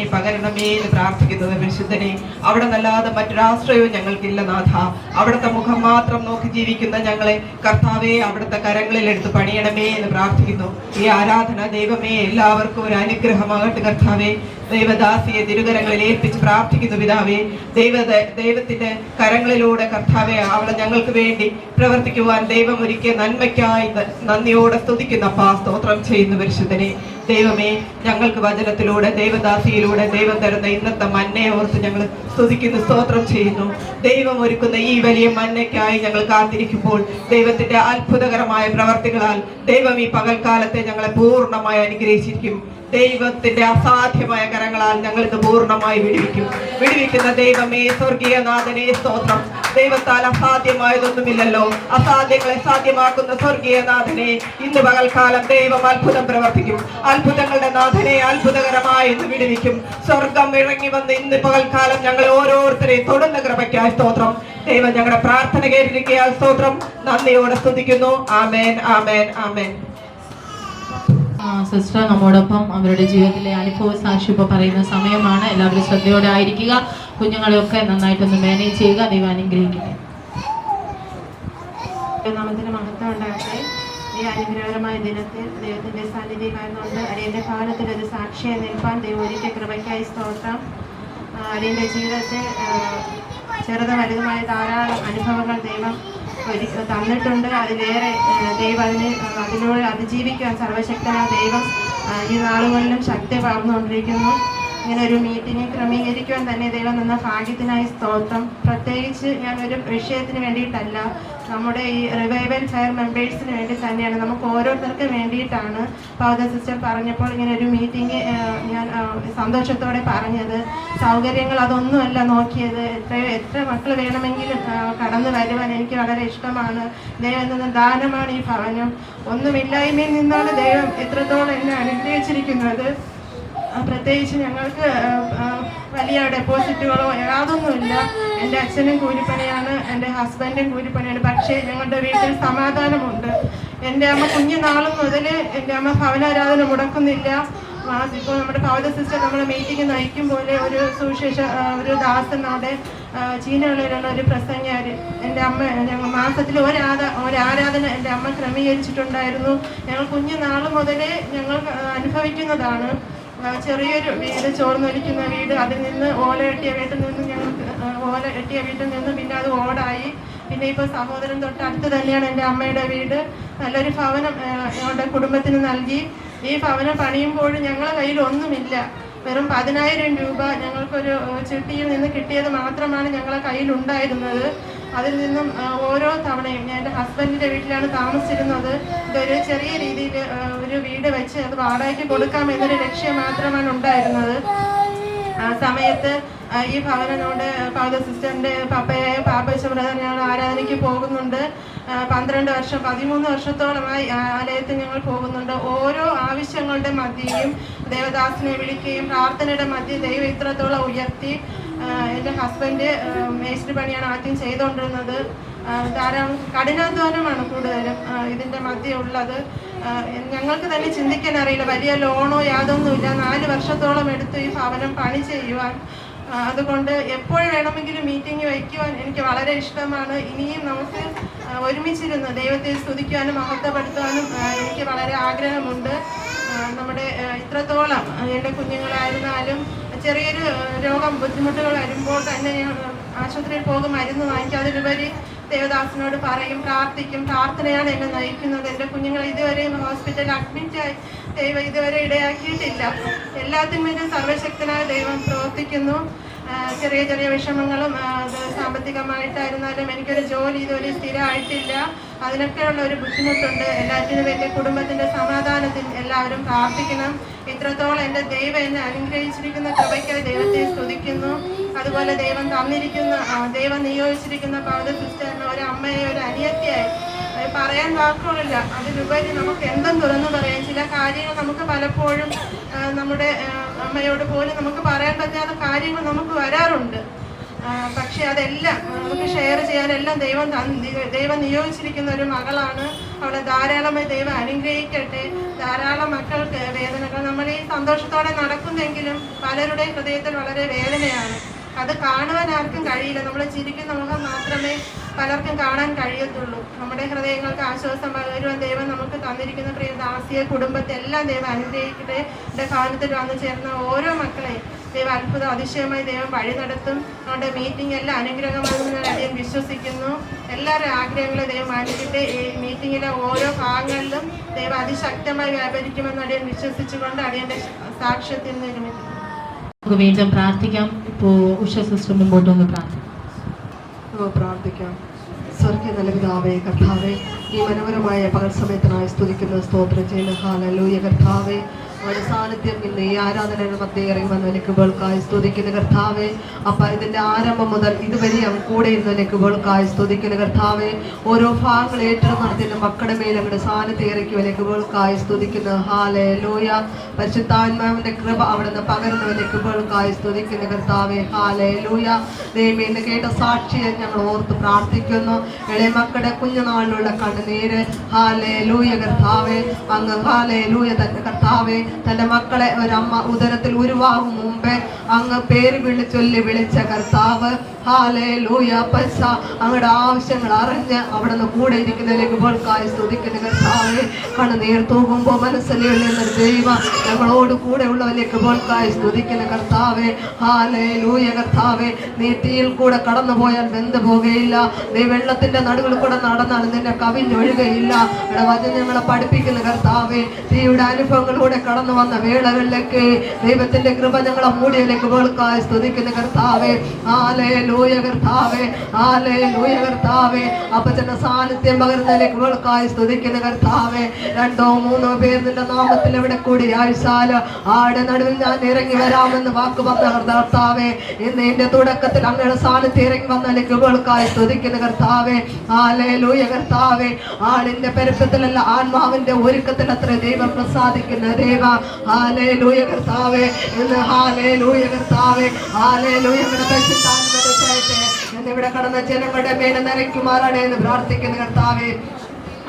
എന്ന് പ്രാർത്ഥിക്കുന്നത് പരിശുദ്ധനെ. അവിടെ നല്ലാതെ മറ്റൊരാശ്രയവും ഞങ്ങൾക്കില്ല നാഥ. അവിടുത്തെ മുഖം മാത്രം നോക്കി ജീവിക്കുന്ന ഞങ്ങളെ കർത്താവെ അവിടുത്തെ കരങ്ങളിൽ എടുത്ത് പണിയണമേ എന്ന് പ്രാർത്ഥിക്കുന്നു. ഈ ആരാധന ദൈവമേ എല്ലാവർക്കും ഒരു അനുഗ്രഹമാകട്ടെ കർത്താവെ. ദൈവദാസിയെ തിരുകരങ്ങളിൽ ഏൽപ്പിച്ച് പ്രാർത്ഥിക്കുന്നു പിതാവേ. ദൈവത്തിന്റെ കരങ്ങളിലൂടെ കർത്താവെ അവളെ ഞങ്ങൾക്ക് വേണ്ടി പ്രവർത്തിക്കുവാൻ ദൈവം ഒരുക്കിയ നന്മയ്ക്കായി നന്ദിയോടെ സ്തുതിക്കുന്ന സ്തോത്രം ചെയ്യുന്നു പരിശുദ്ധനെ. ദൈവമേ, ഞങ്ങൾക്ക് വചനത്തിലൂടെ ദൈവദാസിയിലൂടെ ദൈവം തരുന്ന ഇന്നത്തെ മന്നയെ ഓർത്ത് ഞങ്ങൾ സ്തുതിക്കുന്നു, സ്തോത്രം ചെയ്യുന്നു. ദൈവം ഒരുക്കുന്ന ഈ വലിയ മന്നയ്ക്കായി ഞങ്ങൾ കാത്തിരിക്കുമ്പോൾ ദൈവത്തിന്റെ അത്ഭുതകരമായ പ്രവർത്തികളാൽ ദൈവം ഈ പകൽക്കാലത്തെ ഞങ്ങളെ പൂർണ്ണമായി അനുഗ്രഹിച്ചിരിക്കും. ദൈവത്തിന്റെ അസാധ്യമായ കരങ്ങളാൽ ഞങ്ങൾ ഇത് പൂർണ്ണമായി വിടുവിക്കുന്ന ദൈവമേ, സ്വർഗീയനാഥനെ സ്തോത്രം. ദൈവത്താൽ അസാധ്യമായതൊന്നുമില്ലല്ലോ. അസാധ്യങ്ങളെ സാധ്യമാക്കുന്ന സ്വർഗീയനാഥനെ ഇന്ന് പകൽക്കാലം ദൈവം അത്ഭുതം പ്രവർത്തിക്കും. അത്ഭുതങ്ങളുടെ നാഥനെ അത്ഭുതകരമായി ഇന്ന് വിടുവിക്കും. സ്വർഗം ഇറങ്ങി വന്ന് ഇന്ന് പകൽക്കാലം ഞങ്ങളെ ഓരോരുത്തരെയും തൊടുന്ന കൃപയ്ക്കായി സ്തോത്രം. ദൈവം ഞങ്ങളുടെ പ്രാർത്ഥന കേട്ടിരിക്കുകയാൽ സ്തോത്രം. നന്ദിയോടെ സ്തുതിക്കുന്നു. ആമേൻ, ആമേൻ, ആമേൻ. സിസ്റ്റർ നമ്മോടൊപ്പം അവരുടെ ജീവിതത്തിലെ അനുഭവ സാക്ഷി ഇപ്പോൾ പറയുന്ന സമയമാണ്. എല്ലാവരും ശ്രദ്ധയോടെ ആയിരിക്കുക. കുഞ്ഞുങ്ങളെയൊക്കെ നന്നായിട്ടൊന്ന് മാനേജ് ചെയ്യുക. ദൈവം അനുഗ്രഹിക്കട്ടെ. നാമത്തിന് മഹത്വം ഉണ്ടാകട്ടെ. ഈ അനുഗ്രഹകരമായ ദിനത്തിൽ ദൈവത്തിന്റെ സാന്നിധ്യമായിരുന്നുകൊണ്ട് അടിയന്റെ ഭവനത്തിൽ ഒരു സാക്ഷിയെ നിൽപ്പാൻ ദൈവം ഒരുക്കിയ കൃപയ്ക്കായി സ്തോത്രം. അടിയന്റെ ജീവിതത്തെ ചെറുതും വലുതുമായ ധാരാളം അനുഭവങ്ങൾ ദൈവം തന്നിട്ടുണ്ട്. അതിലേറെ ദൈവം അതിലൂടെ അതിജീവിക്കാൻ സർവശക്തനായ ദൈവം ഈ നാളുകളിലും ശക്തി പകർന്നുകൊണ്ടിരിക്കുന്നു. ഇങ്ങനെ ഒരു മീറ്റിംഗ് ക്രമീകരിക്കുവാൻ തന്നെ ദൈവം നിന്ന ഭാഗ്യത്തിനായി സ്തോത്രം. പ്രത്യേകിച്ച് ഞാനൊരു വിഷയത്തിന് വേണ്ടിയിട്ടല്ല, നമ്മുടെ ഈ റിവൈവൽ ഫെയർ മെമ്പേഴ്സിന് വേണ്ടി തന്നെയാണ്, നമുക്ക് ഓരോരുത്തർക്കും വേണ്ടിയിട്ടാണ്. ഫാദർ സിസ്റ്റർ പറഞ്ഞപ്പോൾ ഇങ്ങനെ ഒരു മീറ്റിംഗ് ഞാൻ സന്തോഷത്തോടെ പറഞ്ഞത്. സൗകര്യങ്ങൾ അതൊന്നുമല്ല നോക്കിയത്, എത്ര മക്കൾ വേണമെങ്കിലും കടന്നു വരുവാൻ എനിക്ക് വളരെ ഇഷ്ടമാണ്. ദൈവം നിന്ന് ദാനമാണ് ഈ ഭവനം. ഒന്നുമില്ലായ്മയിൽ നിന്നാണ് ദൈവം എത്രത്തോളം എന്നെ അനുഗ്രഹിച്ചിരിക്കുന്നത്. പ്രത്യേകിച്ച് ഞങ്ങൾക്ക് വലിയ ഡെപ്പോസിറ്റുകളോ യാതൊന്നുമില്ല. എൻ്റെ അച്ഛനും കൂലിപ്പണിയാണ്, എൻ്റെ ഹസ്ബൻഡും കൂലിപ്പണിയാണ്. പക്ഷേ ഞങ്ങളുടെ വീട്ടിൽ സമാധാനമുണ്ട്. എൻ്റെ അമ്മ കുഞ്ഞുനാളും മുതൽ എൻ്റെ അമ്മ ഭവനാരാധന മുടക്കുന്നില്ല. ഇപ്പോൾ നമ്മുടെ ഫാദർ സിസ്റ്റർ നമ്മുടെ മീറ്റിംഗ് നയിക്കും പോലെ ഒരു ദാസൻ അവിടെ ചീനകളിലുള്ള ഒരു പ്രസംഗിയാർ എൻ്റെ അമ്മ ഞങ്ങൾ മാസത്തിൽ ഒരാരാധന എൻ്റെ അമ്മ ക്രമീകരിച്ചിട്ടുണ്ടായിരുന്നു. ഞങ്ങൾ കുഞ്ഞുനാൾ മുതലേ ഞങ്ങൾ അനുഭവിക്കുന്നതാണ്. ചെറിയൊരു വീട്, ചോർന്നൊലിക്കുന്ന വീട്, അതിൽ നിന്ന് ഓല കെട്ടിയ വീട്ടിൽ നിന്ന് പിന്നെ അത് ഓടായി. പിന്നെ ഇപ്പോൾ സഹോദരൻ തൊട്ട് അടുത്ത് തന്നെയാണ് എൻ്റെ അമ്മയുടെ വീട്. നല്ലൊരു ഭവനം ഞങ്ങളുടെ കുടുംബത്തിന് നൽകി. ഈ ഭവനം പണിയുമ്പോൾ ഞങ്ങളുടെ കയ്യിൽ ഒന്നുമില്ല. വെറും 10,000 രൂപ ഞങ്ങൾക്കൊരു ചിട്ടിയിൽ നിന്ന് കിട്ടിയത് മാത്രമാണ് ഞങ്ങളുടെ കയ്യിലുണ്ടായിരുന്നത്. അതിൽ നിന്നും ഓരോ തവണയും ഞാൻ എൻ്റെ ഹസ്ബൻഡിൻ്റെ വീട്ടിലാണ് താമസിച്ചിരുന്നത്. ഇതൊരു ചെറിയ രീതിയിൽ ഒരു വീട് വെച്ച് അത് വാടകയ്ക്ക് കൊടുക്കാമെന്നൊരു ലക്ഷ്യം മാത്രമാണ് ഉണ്ടായിരുന്നത്. ആ സമയത്ത് ഈ ഭവനോട് ഫാദർ സിസ്റ്ററിൻ്റെ പാപ്പച്ച ബ്രദർ ഞങ്ങൾ ആരാധനയ്ക്ക് പോകുന്നുണ്ട്. 13 വർഷത്തോളമായി ആലയത്തിൽ ഞങ്ങൾ പോകുന്നുണ്ട്. ഓരോ ആവശ്യങ്ങളുടെ മധ്യയും ദേവദാസിനെ വിളിക്കുകയും പ്രാർത്ഥനയുടെ മധ്യ ദൈവം ഇത്രത്തോളം ഉയർത്തി. എൻ്റെ ഹസ്ബൻഡ് മേസ്ത്രി പണിയാണ് ആദ്യം ചെയ്തുകൊണ്ടിരുന്നത്. ധാരാളം കഠിനാധ്വാനമാണ് കൂടുതലും ഇതിൻ്റെ മധ്യ ഉള്ളത്. ഞങ്ങൾക്ക് തന്നെ ചിന്തിക്കാൻ അറിയില്ല, വലിയ ലോണോ യാതൊന്നുമില്ല. 4 വർഷത്തോളം എടുത്തു ഈ ഭവനം പണി ചെയ്യുവാൻ. അതുകൊണ്ട് എപ്പോൾ വേണമെങ്കിലും മീറ്റിംഗ് വയ്ക്കുവാൻ എനിക്ക് വളരെ ഇഷ്ടമാണ്. ഇനിയും നമുക്ക് ഒരുമിച്ചിരുന്ന് ദൈവത്തെ സ്തുതിക്കുവാനും മഹത്വപ്പെടുത്തുവാനും എനിക്ക് വളരെ ആഗ്രഹമുണ്ട്. നമ്മുടെ ഇത്രത്തോളം എൻ്റെ കുഞ്ഞുങ്ങളായിരുന്നാലും ചെറിയൊരു ബുദ്ധിമുട്ടുകൾ വരുമ്പോൾ തന്നെ ആശുപത്രിയിൽ പോകും, മരുന്ന് വാങ്ങിക്കും. അതിലുപരി ദേവദാസിനോട് പറയും, പ്രാർത്ഥിക്കും. പ്രാർത്ഥനയാണ് എന്നെ നയിക്കുന്നത്. എൻ്റെ കുഞ്ഞുങ്ങൾ ഇതുവരെയും ഹോസ്പിറ്റലിൽ അഡ്മിറ്റായി ദൈവം ഇതുവരെ ഇടയാക്കിയിട്ടില്ല. എല്ലാത്തിനും സർവശക്തനായ ദൈവം പ്രവർത്തിക്കുന്നു. ചെറിയ ചെറിയ വിഷമങ്ങളും സാമ്പത്തികമായിട്ടായിരുന്നാലും എനിക്കൊരു ജോലി ഇതുവരെ സ്ഥിരമായിട്ടില്ല. അതിനൊക്കെയുള്ള ഒരു ബുദ്ധിമുട്ടുണ്ട്. എല്ലാറ്റിനും എൻ്റെ കുടുംബത്തിൻ്റെ സമാധാനത്തിൽ എല്ലാവരും പ്രാർത്ഥിക്കണം. ഇത്രത്തോളം എൻ്റെ ദൈവം എന്നെ അനുഗ്രഹിച്ചിരിക്കുന്ന കൃപയ്ക്കായി ദൈവത്തെ സ്തുതിക്കുന്നു. അതുപോലെ ദൈവം നിയോഗിച്ചിരിക്കുന്ന ഫാദർ സിസ്റ്ററിന് ഒരു അമ്മയെ, ഒരു അനിയത്തിയായി പറയാൻ വാക്കുകളില്ല. അതിലുപരി നമുക്ക് എന്തും തുറന്നു പറയാം. ചില കാര്യങ്ങൾ നമുക്ക് പലപ്പോഴും നമ്മുടെ അമ്മയോട് പോലും നമുക്ക് പറയാൻ പറ്റാത്ത കാര്യങ്ങൾ നമുക്ക് വരാറുണ്ട്. പക്ഷെ അതെല്ലാം നമുക്ക് ഷെയർ ചെയ്യാനെല്ലാം ദൈവം നിയോഗിച്ചിരിക്കുന്ന ഒരു മകളാണ്. അവളെ ധാരാളമായി ദൈവം അനുഗ്രഹിക്കട്ടെ. ധാരാളം മക്കൾക്ക് വേദനകൾ നമ്മൾ ഈ സന്തോഷത്തോടെ നടക്കുന്നെങ്കിലും പലരുടെയും ഹൃദയത്തിൽ വളരെ വേദനയാണ്. അത് കാണുവാൻ ആർക്കും കഴിയില്ല. നമ്മൾ ചിരിക്കുന്ന മുഖം മാത്രമേ പലർക്കും കാണാൻ കഴിയത്തുള്ളൂ. നമ്മുടെ ഹൃദയങ്ങൾക്ക് ആശ്വാസം പകരുവാൻ ദൈവം നമുക്ക് തന്നിരിക്കുന്ന പ്രിയ ദാസിയെ കുടുംബത്തെ എല്ലാം ദൈവം അനുഗ്രഹിക്കട്ടെ. എൻ്റെ ഭവനത്തിൽ വന്നു ചേർന്ന ഓരോ മക്കളെയും ദൈവം അത്ഭുതം അതിശയമായി ദൈവം വഴി നടത്തും. നമ്മുടെ മീറ്റിംഗ് എല്ലാം അനുഗ്രഹമാണെന്ന് ഞാൻ അധികം വിശ്വസിക്കുന്നു. എല്ലാവരും ആഗ്രഹങ്ങളെ ദൈവം മാനിക്കട്ടെ. ഈ മീറ്റിങ്ങിലെ ഓരോ ഭാഗങ്ങളിലും ദൈവം അതിശക്തമായി വ്യാപരിക്കുമെന്ന് അടിയൻ വിശ്വസിച്ചുകൊണ്ട് അടിയൻ്റെ സാക്ഷ്യത്തിൽ നിർമ്മിക്കുന്നു. നമുക്ക് വീണ്ടും പ്രാർത്ഥിക്കാം. ഇപ്പോൾ ഉഷ സിസ്റ്റർ മുമ്പോട്ട് ഒന്ന് പ്രാർത്ഥിക്കാം. സ്വർഗീയ നല്ല പിതാവേ, കർത്താവേ, ഈ മനോഹരമായ പകൽ സമയത്തിനായി സ്തുതിക്കുന്ന സ്തോത്രം ചെയ്യുന്ന ഹല്ലേലൂയ കർത്താവേ. അവരുടെ സാന്നിധ്യം ഇന്ന് ഈ ആരാധനയുടെ മധ്യേ ഇറങ്ങി വന്ന നെക്കുകൾക്കായി സ്തുതിക്കുന്ന കർത്താവേ. അപ്പ ഇതിന്റെ ആരംഭം മുതൽ ഇതുവരെയും കൂടെ ഇരുന്ന നെക്കുകൾക്കായി സ്തുതിക്കുന്ന കർത്താവേ. ഓരോ ഭാഗങ്ങൾ ഏറ്റെടുത്ത് നടത്തിയ മക്കളുടെ മേൽ അങ്ങയുടെ സാന്നിധ്യം ഇറക്കിയ നെക്കുകൾക്കായി സ്തുതിക്കുന്ന ഹല്ലേലൂയ. പരിശുദ്ധാത്മാവിന്റെ കൃപ അവിടുന്ന് പകരുന്ന നെക്കുകൾക്കായി സ്തുതിക്കുന്ന കർത്താവേ. ഹല്ലേലൂയ. ദൈവമേ, ഇന്ന് കേട്ട സാക്ഷിയെ ഞങ്ങൾ ഓർത്ത് പ്രാർത്ഥിക്കുന്നു. ഇളയ മക്കളുടെ കുഞ്ഞുനാളിലുള്ള കണ്ണുനീര് ഹല്ലേലൂയ കർത്താവേ. അങ്ങ് ഹല്ലേലൂയ തന്നെ കർത്താവേ. തന്റെ മക്കളെ ഒരമ്മ ഉദരത്തിൽ ഉരുവാകും മുമ്പേ അങ്ങ് പേര് വിളിച്ചൊല്ലി വിളിച്ച കർത്താവ്. ഹല്ലേലൂയ. പൈസ അങ്ങയുടെ ആവശ്യങ്ങൾ അറിഞ്ഞ് അവിടുന്ന് കൂടെ ഇരിക്കുന്ന ലെഗുകൾക്കായി സ്തുതിക്കുന്ന കർത്താവേ. കണ്ണുനീർ തൂകുമ്പോൾ മനസ്സിലുള്ള ദൈവം ഞങ്ങളോട് കൂടെ ഉള്ള ലെഗുകൾക്കായി സ്തുതിക്കുന്ന കർത്താവേ. ഹല്ലേലൂയ കർത്താവേ. നീ തീയിൽ കൂടെ കടന്നു പോയാൽ വെന്ത് പോകുകയില്ല. നീ വെള്ളത്തിന്റെ നടുവിൽ കൂടെ നടന്നാൽ നിന്നെ കവിഞ്ഞൊഴുകയില്ല. വചനം ഞങ്ങളെ പഠിപ്പിക്കുന്ന കർത്താവേ. തീയുടെ അനുഭവങ്ങളിലൂടെ കടന്നു വന്ന വേളകളിലേക്ക് ദൈവത്തിന്റെ കൃപ ഞങ്ങളെ മൂടിയ ലെഗുകൾക്കായി സ്തുതിക്കുന്ന കർത്താവേ. ഹല്ലേലൂയ കർത്താവേ. ഹല്ലേലൂയ കർത്താവേ. അപ്പച്ചന്റെ സാന്നിധ്യം പകരുന്ന ലെഗുകൾക്കായി സ്തുതിക്കുന്ന കർത്താവേ. 2-3 പേർ നിന്റെ നാമത്തിൽ എവിടെ കൂടി ആഴ്ചാല് ആടെ നടുവിൽ ഞാൻ ഇറങ്ങി വരാമെന്ന് വാക്ക് പറഞ്ഞ കർത്താവേ. ഇന്ന് എന്റെ തുടക്കത്തിൽ അങ്ങയുടെ സാന്നിധ്യം ഇറങ്ങി വന്ന ലെഗുകൾക്കായി സ്തുതിക്കുന്ന കർത്താവേ. ഹല്ലേലൂയ കർത്താവേ. ആളിന്റെ പെരുപ്പത്തിലല്ല ആത്മാവിന്റെ ഒരുക്കത്തിൽ അത്ര ദൈവം പ്രസാദിക്കുന്ന ദൈവ. ഹല്ലേലൂയ കർത്താവേ. ഇന്ന് ഹല്ലേലൂയ കർത്താവേ. ഹല്ലേലൂയ എന്നിവിടെ കടന്ന ജനങ്ങളുടെ മേലെ നിറയ്ക്കുമാറാണ് എന്ന് പ്രാർത്ഥിക്കുന്ന കർത്താവേ.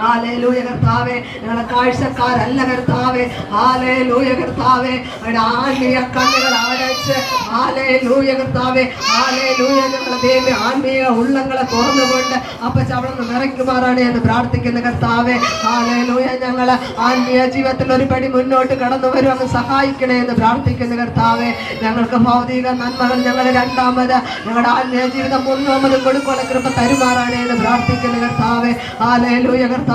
ഹല്ലേലൂയ കർത്താവേ. ഞങ്ങളെ കാഴ്ചക്കാരല്ല കർത്താവേ. ഹല്ലേലൂയ കർത്താവേ. അവിടെ ആത്മീയ കണ്ണുകൾ അടച്ച് ഹല്ലേലൂയ കർത്താവേ. ഹല്ലേലൂയ. ഞങ്ങളെ ദൈവമേ ആത്മീയ ഉള്ളങ്ങളെ തുറന്നുകൊണ്ട് അപ്പച്ച അവിടെ നിന്ന് നിറയ്ക്കുമാറാണ് എന്ന് പ്രാർത്ഥിക്കുന്ന കർത്താവേ. ഹല്ലേലൂയ. ഞങ്ങളെ ആത്മീയ ജീവിതത്തിൽ ഒരു പടി മുന്നോട്ട് കടന്നു വരും അങ്ങ് സഹായിക്കണേ എന്ന് പ്രാർത്ഥിക്കുന്ന കർത്താവേ. ഞങ്ങൾക്ക് ഭൗതിക നന്മകൾ ഞങ്ങൾ രണ്ടാമത് ഞങ്ങളുടെ ആത്മീയ ജീവിതം 3-ാമത് കൊടുക്കുള്ള കൃപ തരുമാറാണ് എന്ന് പ്രാർത്ഥിക്കുന്ന കർത്താവേ. ഹല്ലേലൂയ കർത്താവേ.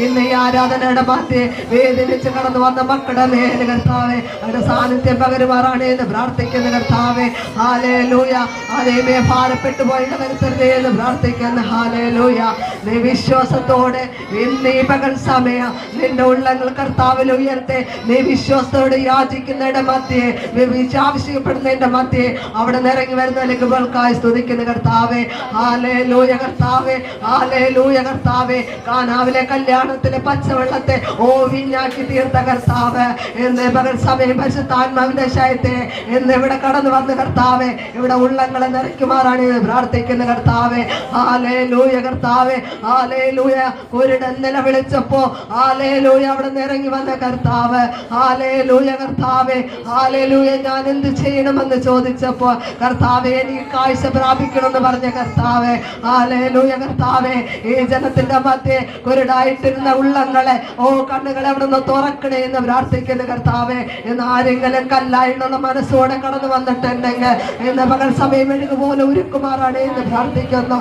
ഇന്ന് ഈ ആരാധനയുടെ മധ്യേ വേദനിച്ച് കടന്നു വന്ന മക്കളുടെ മേല് കർത്താവേ അവരുടെ സാന്നിധ്യം പകരുമാറാണ് എന്ന് പ്രാർത്ഥിക്കുന്ന കർത്താവേ. ഹല്ലേലൂയ. അതേമേ ഭാരപ്പെട്ടു പോയിട്ട് വരുത്തരുതേ എന്ന് പ്രാർത്ഥിക്കുന്ന ഹല്ലേലൂയ. നീ വിശ്വാസത്തോടെ ഇന്ന് ഈ പകൽ സമയം നിന്റെ ഉള്ളങ്ങൾ കർത്താവിൽ ഉയർത്തെ. നീ വിശ്വാസത്തോടെ യാചിക്കുന്നതിന്റെ മധ്യേ ആവശ്യപ്പെടുന്നതിന്റെ മധ്യേ അവിടെ നിറങ്ങി വരുന്ന ലെഗുകൾക്കായി സ്തുതിക്കുന്ന കർത്താവേ. ഹല്ലേലൂയ കർത്താവേ. ഹല്ലേലൂയ കർത്താവേ. കാനാവിലെ കല്യാണത്തിലെ പച്ചവെള്ളത്തെ വീഞ്ഞാക്കി തീർത്ത കർത്താവ് എന്ന് പകൽ സമയം പരിശുദ്ധാത്മാവിന്റെ ശൈത്തെ എന്ന് ഇവിടെ കടന്നു വന്ന കർത്താവേ ഇവിടെ ഉള്ളങ്ങളെ നിറയ്ക്കുമാറാണ് പ്രാർത്ഥിക്കുന്ന കർത്താവേ. ഹല്ലേലൂയ കർത്താവേ. ഹല്ലേലൂയ. കുരുടൻ നിലവിളിച്ചപ്പോ ഹല്ലേലൂയ അവിടെ നിറങ്ങി വന്ന കർത്താവ്. ഹല്ലേലൂയ കർത്താവേ. ഹല്ലേലൂയ. ഞാൻ എന്ത് ചെയ്യണമെന്ന് ചോദിച്ചപ്പോ കർത്താവേ എനിക്ക് കാഴ്ച പ്രാപിക്കണമെന്ന് പറഞ്ഞ കർത്താവേ. ഹല്ലേലൂയ കർത്താവേ. ഈ ജനത്തിന്റെ മധ്യേ കുരുടായിട്ടിരുന്ന ഉള്ളങ്ങളെ കണ്ണുകളെ അവിടെ നിന്ന് തുറക്കണേ എന്ന് പ്രാർത്ഥിക്കുന്ന കർത്താവേ. എന്ന് ആരെങ്കിലും കല്ലായിട്ടുള്ള മനസ്സോടെ കടന്നു വന്നിട്ടുണ്ടെങ്കിൽ എന്ന് പകൽ സമയം എഴുകുപോലെ ഉരുക്കുമാറാണ് എന്ന് പ്രാർത്ഥിക്കുന്നു.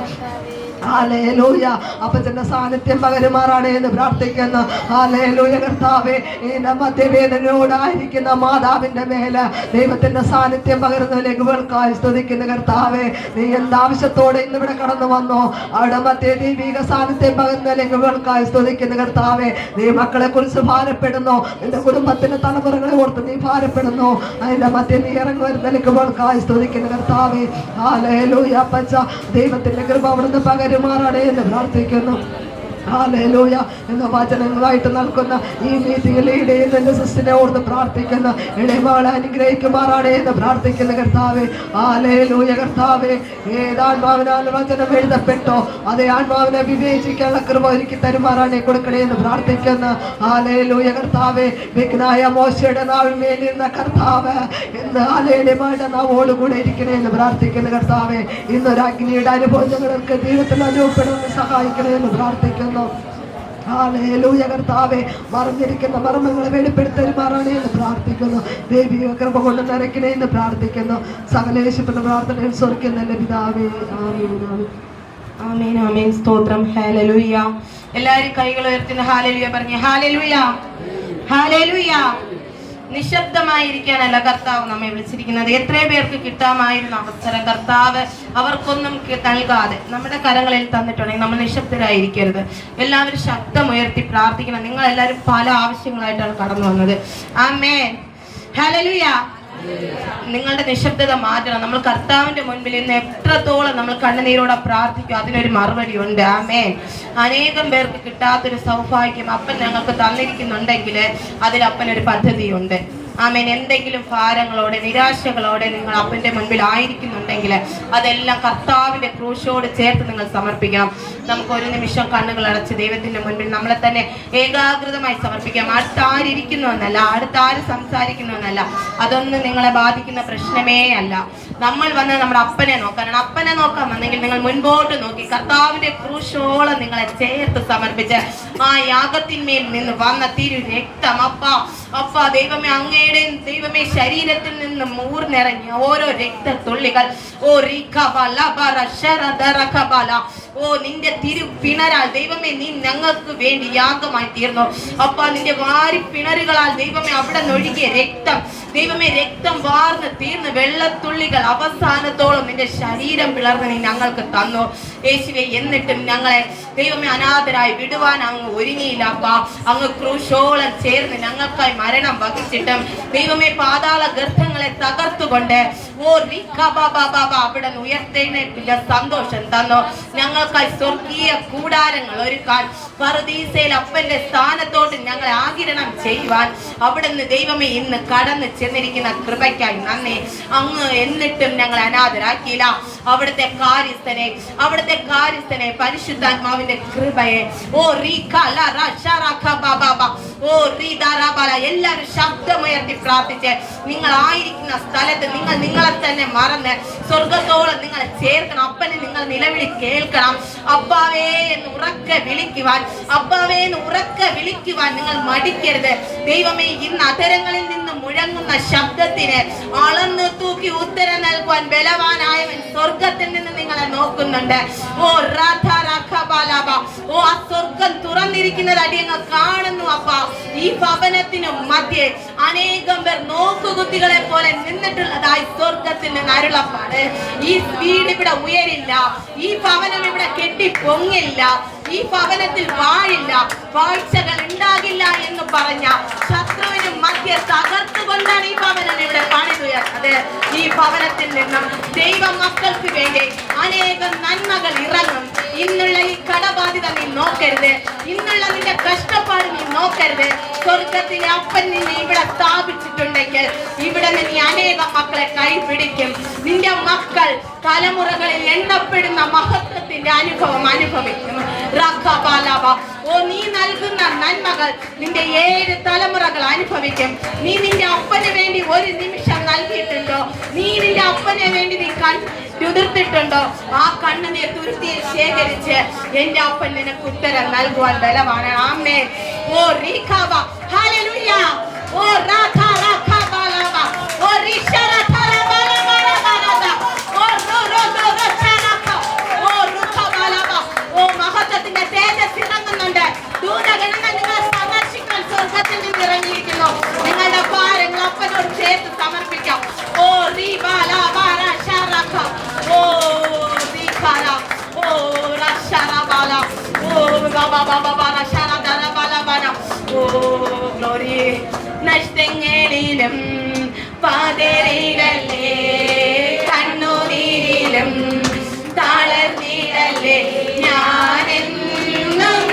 ഹല്ലേലൂയ. അപ്പച്ചന്റെ സാന്നിധ്യം പകരുമാറാണ് എന്ന് പ്രാർത്ഥിക്കുന്നു. ഹല്ലേലൂയ കർത്താവേ. ഈ മധ്യവേദനയോടായിരിക്കുന്ന മാതാവിന്റെ മേലെ ദൈവത്തിന്റെ സാന്നിധ്യം പകരുന്ന ലെഗുകൾക്കായി സ്തുതിക്കുന്ന കർത്താവേ. നീ എന്താവശ്യത്തോടെ ഇന്നിവിടെ കടന്നു വന്നോ അവിടെ മധ്യ ദൈവിക സാന്നിധ്യം പകരുന്ന ലെഗുകൾക്കായി സ്തുതിക്കുന്ന കർത്താവേ. നീ മക്കളെ കുറിച്ച് ഭാരപ്പെടുന്നു. നിന്റെ കുടുംബത്തിന്റെ തലമുറകളെ ഓർത്ത് നീ ഭാരപ്പെടുന്നു. അതിന്റെ മധ്യ നീ ഇറങ്ങി വരുന്ന ലെഗുകൾക്കായി സ്തുതിക്കുന്ന കർത്താവേ. ഹല്ലേലൂയ. അപ്പച്ച ദൈവത്തിന്റെ കൃപ അവിടുന്ന് പകരുമാറാണ് എന്ന് പ്രാർത്ഥിക്കുന്നു. ഹല്ലേലൂയ എന്ന വചനങ്ങളായിട്ട് നൽകുന്ന ഈ മീറ്റിംഗിൽ ഇടയിൽ എന്റെ സിസ്റ്ററിനെ ഓർത്ത് പ്രാർത്ഥിക്കുന്ന ഇടയമാളെ അനുഗ്രഹിക്കുമാറാണ് എന്ന് പ്രാർത്ഥിക്കുന്ന കർത്താവേ. ഹല്ലേലൂയ കർത്താവേ, ഏതാത്മാവിനാൽ വചനം എഴുതപ്പെട്ടോ അതേ ആത്മാവിനെ വിവേചിക്കാനുള്ള കൃപ ഒരുക്കി തരുമാറാണ് കൊടുക്കണേ എന്ന് പ്രാർത്ഥിക്കുന്ന ഹല്ലേലൂയ കർത്താവേ. വിഘ്നായ മോശയുടെ നാവിൽ മേലിരുന്ന കർത്താവ് ഇന്ന് ഹല്ലേലൂയയുടെ നാവോടുകൂടെ ഇരിക്കണേ എന്ന് പ്രാർത്ഥിക്കുന്ന കർത്താവേ. ഇന്നൊരു അഗ്നിയുടെ അനുഭവം ഞങ്ങൾക്ക് ജീവിതത്തിൽ അനുഭവപ്പെടുമെന്ന് സഹായിക്കണേ എന്ന് പ്രാർത്ഥിക്കുന്നു. ഹല്ലേലൂയ കർത്താവേ, മറഞ്ഞിരിക്കുന്ന മർമ്മങ്ങളെ വെളിപ്പെടുത്തരുമാറാണ് എന്ന് പ്രാർത്ഥിക്കുന്നു. ദൈവിക കൃപ കൊണ്ട് നിറയ്ക്കണേ എന്ന് പ്രാർത്ഥിക്കുന്നു. സകലേശുന്ന പ്രാർത്ഥനയിൽ സ്വർഗ്ഗം നല്ല പിതാവേ. ആമേൻ ആമേൻ ആമേൻ. സ്തോത്രം. ഹല്ലേലൂയ. എല്ലാവരും കൈകൾ ഉയർത്തുന്ന ഹല്ലേലൂയ പറഞ്ഞേ. Hallelujah hallelujah. നിശബ്ദമായിരിക്കാനല്ല കർത്താവ് നമ്മെ വിളിച്ചിരിക്കുന്നത്. എത്ര പേർക്ക് കിട്ടാമായിരുന്ന അവസരം കർത്താവ് അവർക്കൊന്നും നൽകാതെ നമ്മുടെ കരങ്ങളിൽ തന്നിട്ടുണ്ടെങ്കിൽ നമ്മൾ നിശബ്ദരായിരിക്കരുത്. എല്ലാവരും ശബ്ദമുയർത്തി പ്രാർത്ഥിക്കണം. നിങ്ങൾ എല്ലാവരും പല ആവശ്യങ്ങളായിട്ടാണ് കടന്നു വന്നത്. ആമേൻ. ഹല്ലേലൂയ. നിങ്ങളുടെ നിശബ്ദത മാറ്റണം. നമ്മൾ കർത്താവിന്റെ മുൻപിൽ ഇന്ന് എത്രത്തോളം നമ്മൾ കണ്ണുനീരോടെ പ്രാർത്ഥിക്കും, അതിനൊരു മറുപടി ഉണ്ട്. ആമേൻ. അനേകം പേർക്ക് കിട്ടാത്തൊരു സൗഭാഗ്യം അപ്പൻ ഞങ്ങൾക്ക് തന്നിരിക്കുന്നുണ്ടെങ്കിൽ അതിൽ അപ്പനൊരു പദ്ധതിയുണ്ട്. ആമേൻ. എന്തെങ്കിലും ഭാരങ്ങളോടെ നിരാശകളോടെ നിങ്ങൾ അപ്പന്റെ മുൻപിൽ ആയിരിക്കുന്നുണ്ടെങ്കിൽ അതെല്ലാം കർത്താവിന്റെ ക്രൂശോട് ചേർത്ത് നിങ്ങൾ സമർപ്പിക്കണം. നമുക്ക് ഒരു നിമിഷം കണ്ണുകൾ അടച്ച് ദൈവത്തിന്റെ മുൻപിൽ നമ്മളെ തന്നെ ഏകാഗ്രതമായി സമർപ്പിക്കാം. അടുത്താരിയ്ക്കുന്നു എന്നല്ല, അടുത്താര് സംസാരിക്കുന്നു എന്നല്ല, അതൊന്നും നിങ്ങളെ ബാധിക്കുന്ന പ്രശ്നമേ അല്ല. നമ്മൾ വന്ന് നമ്മുടെ അപ്പനെ നോക്കാനാണ്. അപ്പനെ നോക്കാൻ വന്നെങ്കിൽ നിങ്ങൾ മുൻപോട്ട് നോക്കി കർത്താവിന്റെ ക്രൂശോളം നിങ്ങളെ ചേർത്ത് സമർപ്പിച്ച് ആ യാഗത്തിന്മേൽ നിന്ന് വന്ന തിരു രക്തം അപ്പ ദൈവമേ, അങ്ങയുടെ ദൈവമേ ശരീരത്തിൽ നിന്ന് മൂർന്നിറങ്ങിയ ഓരോ രക്തത്തുള്ളികൾ നിന്റെ തിരുപ്പിണരാൽ ദൈവമേ നീ ഞങ്ങൾക്ക് വേണ്ടി യാഗമായി തീർന്നു. നിന്റെ വാരി പിണറുകളാൽ ദൈവമേ അവിടെ നൊഴുകിയ രക്തം ദൈവമേ, രക്തം വാർന്ന് തീർന്ന് വെള്ളത്തുള്ളികൾ അവസാനത്തോളം നിന്റെ ശരീരം പിളർന്ന് നീ ഞങ്ങൾക്ക് തന്നു യേശുവേ. എന്നിട്ടും ഞങ്ങളെ ദൈവമേ അനാഥരായി വിടുവാൻ അങ്ങ് ഒരുങ്ങിയില്ല. അങ്ങ് ക്രൂശോളം ചേർന്ന് ഞങ്ങൾക്കായി മരണം വഹിച്ചിട്ടും ദൈവമേ പാതാള ഗർഭങ്ങളെ തകർത്തുകൊണ്ട് അവിടെ ഉയർത്തെഴുന്നേൽപ്പിന്റെ സന്തോഷം തന്നു. ഞങ്ങൾക്കായി സ്വർഗീയ കൂടാരങ്ങൾ ഒരുക്കാൻ പറുദീസയിൽ അപ്പന്റെ സ്ഥാനത്തോട്ട് ഞങ്ങളെ ആഗിരണം ചെയ്യുവാൻ അവിടുന്ന് ദൈവമേ ഇന്ന് കടന്ന് ചെന്നിരിക്കുന്ന കൃപയ്ക്കായി നന്ദി. അങ്ങ് എന്നിട്ടും ഞങ്ങളെ അനാഥരാക്കിയില്ല. അവിടുത്തെ കാര്യസ്ഥനെ പരിശുദ്ധാത്മാവിന്റെ കൃപയെ എല്ലാവരും ശബ്ദമുയർത്തി പ്രാർത്ഥിച്ച് നിങ്ങളായിരിക്കുന്ന സ്ഥലത്ത് നിങ്ങളെ തന്നെ മറന്ന് സ്വർഗത്തോളം നിങ്ങളെ ചേർക്കണം. അപ്പനെ നിങ്ങൾ നിലവിളി കേൾക്കണം. അബ്ബാവേ എന്ന് ഉറക്കെ വിളിക്കുവാൻ നിങ്ങൾ മടിക്കരുത്. ദൈവമേ, ഇന്ന് അധരങ്ങളിൽ നിന്ന് മുഴങ്ങുന്ന ശബ്ദത്തിന് അളന്നു തൂക്കി ഉത്തരം നൽകുവാൻ ബലവാനായവൻ സ്വർഗത്തിൽ നിന്ന് നിങ്ങളെ നോക്കുന്നുണ്ട്. ആ സ്വർഗം തുറന്നിരിക്കുന്നത് അടിയങ്ങൾ കാണുന്നു. ഈ ഭവനത്തിനു മധ്യേ അനേകം പേർ നോക്കുകുത്തികളെ പോലെ നിന്നിട്ടുള്ളതായി സ്വർഗത്തിൽ നിന്ന് അരുളപ്പാട്. ഈ വീട് ഇവിടെ ഉയരില്ല, ഈ ഭവനം ഇവിടെ കെട്ടിപ്പൊങ്ങില്ല, ഈ ഭവനത്തിൽ വാഴില്ല, വാഴ്ചകൾ ഉണ്ടാകില്ല എന്ന് പറഞ്ഞ ശത്രുവിന് മധ്യ തകർത്തുകൊണ്ടാണ് ഈ ഭവനം ഇവിടെ പണിതുയർന്നത്. ഈ ഭവനത്തിൽ നിന്നും ദൈവ മക്കൾക്ക് വേണ്ടി അനേകം നന്മകൾ ഇറങ്ങും. ഇന്നുള്ള ഈ കടബാധ്യത നീ നോക്കരുത്, ഇന്നുള്ള നിന്റെ കഷ്ടപ്പാട് നീ നോക്കരുത്. സ്വർഗത്തിലെ അപ്പൻ നിന്നെ ഇവിടെ സ്ഥാപിച്ചിട്ടുണ്ടെങ്കിൽ ഇവിടെ നീ അനേകം മക്കളെ കൈപിടിക്കും. നിന്റെ മക്കൾ തലമുറകളിൽ എണ്ണപ്പെടുന്ന മഹത്വത്തിന്റെ അനുഭവം അനുഭവിക്കും. നീ നൽകുന്ന നന്മകൾ നിന്റെ 7 തലമുറകൾ അനുഭവിക്കും. നീ നിന്റെ അപ്പന് വേണ്ടി ഒരു നിമിഷം നൽകിയിട്ടുണ്ടോ? നീ നിന്റെ അപ്പനെ വേണ്ടി നീ ഉതിർത്തിട്ടുണ്ടോ? ആ കണ്ണുനീർ തുരുത്തിയിൽ ശേഖരിച്ച് എന്റെ അപ്പൻ നിനക്ക് ഉത്തരം നൽകുവാൻ ബലമാണ്. ആമേൻ. ഹല്ലേലൂയ. മഹത്വത്തിന്റെ തേജസ് ഇറങ്ങുന്നുണ്ട്. ദൂതഗണങ്ങൾ നിങ്ങളെ സന്ദർശിക്കാൻ സ്വർഗത്തിൽ നിന്ന് ഇറങ്ങിയിരിക്കുന്നു. നിങ്ങളുടെ ഭാരങ്ങൾ അപ്പനോട് ചേർത്ത് സമർപ്പിക്കാം. നഷ്ടങ്ങളിലും പാതയിലല്ലേ കണ്ണുനീരിലും തളർന്നിടല്ലേ ഞാനെന്നും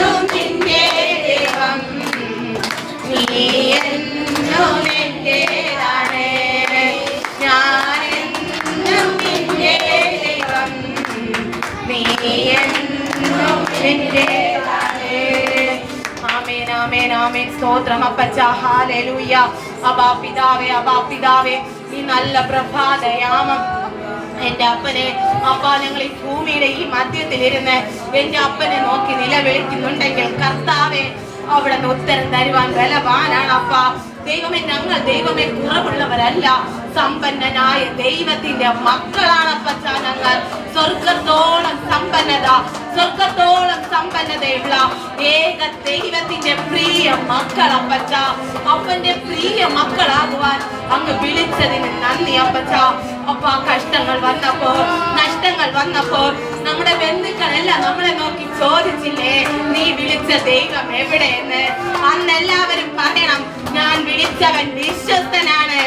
എന്നും നിന്റെ ദൈവം, നീ എന്നും എന്റേതാണ്. ഞാനെന്നും നിന്റെ ദൈവം, നീ എന്നും എന്റേതാണ്. ആമേൻ ആമേൻ ആമേൻ. സ്തോത്രം അപ്പച്ച. ഹല്ലേലൂയ. അബാ പിതാവേ, അബാ പിതാവേ, ഈ നല്ല പ്രഭാതയാമം എന്റെ അപ്പനെ, അപ്പ ഞങ്ങൾ ഈ ഭൂമിയുടെ ഈ മധ്യത്തിലിരുന്ന് എന്റെ അപ്പനെ നോക്കി നിലവിളിക്കുന്നുണ്ടെങ്കിൽ കർത്താവെ അവിടെ നിന്ന് ഉത്തരം തരുവാൻ ബലവാനാണ് അപ്പ. ദൈവമേ, ഞങ്ങൾ ദൈവമേ കുറവുള്ളവരല്ല, സമ്പന്നനായ ദൈവത്തിന്റെ മക്കളാണപ്പച്ച. ഞങ്ങൾ സ്വർഗത്തോളം സമ്പന്നത, സ്വർഗത്തോളം സമ്പന്നതയുള്ള ഏക ദൈവത്തിന്റെ പ്രിയ മക്കളപ്പച്ച. അപ്പന്റെ പ്രിയ മക്കളാകുവാൻ അങ്ങ് വിളിച്ചതിന് നന്ദി അപ്പച്ച. അപ്പ കഷ്ടങ്ങൾ വന്നപ്പോൾ, നഷ്ടങ്ങൾ വന്നപ്പോൾ നമ്മുടെ ബന്ധുക്കളെല്ലാം നമ്മളെ നോക്കി ചോദിച്ചില്ലേ, നീ വിളിച്ച ദൈവം എവിടെയെന്ന്? അന്ന് എല്ലാവരും പറയണം, ഞാൻ വിളിച്ചവൻ വിശ്വസ്തനാണ്,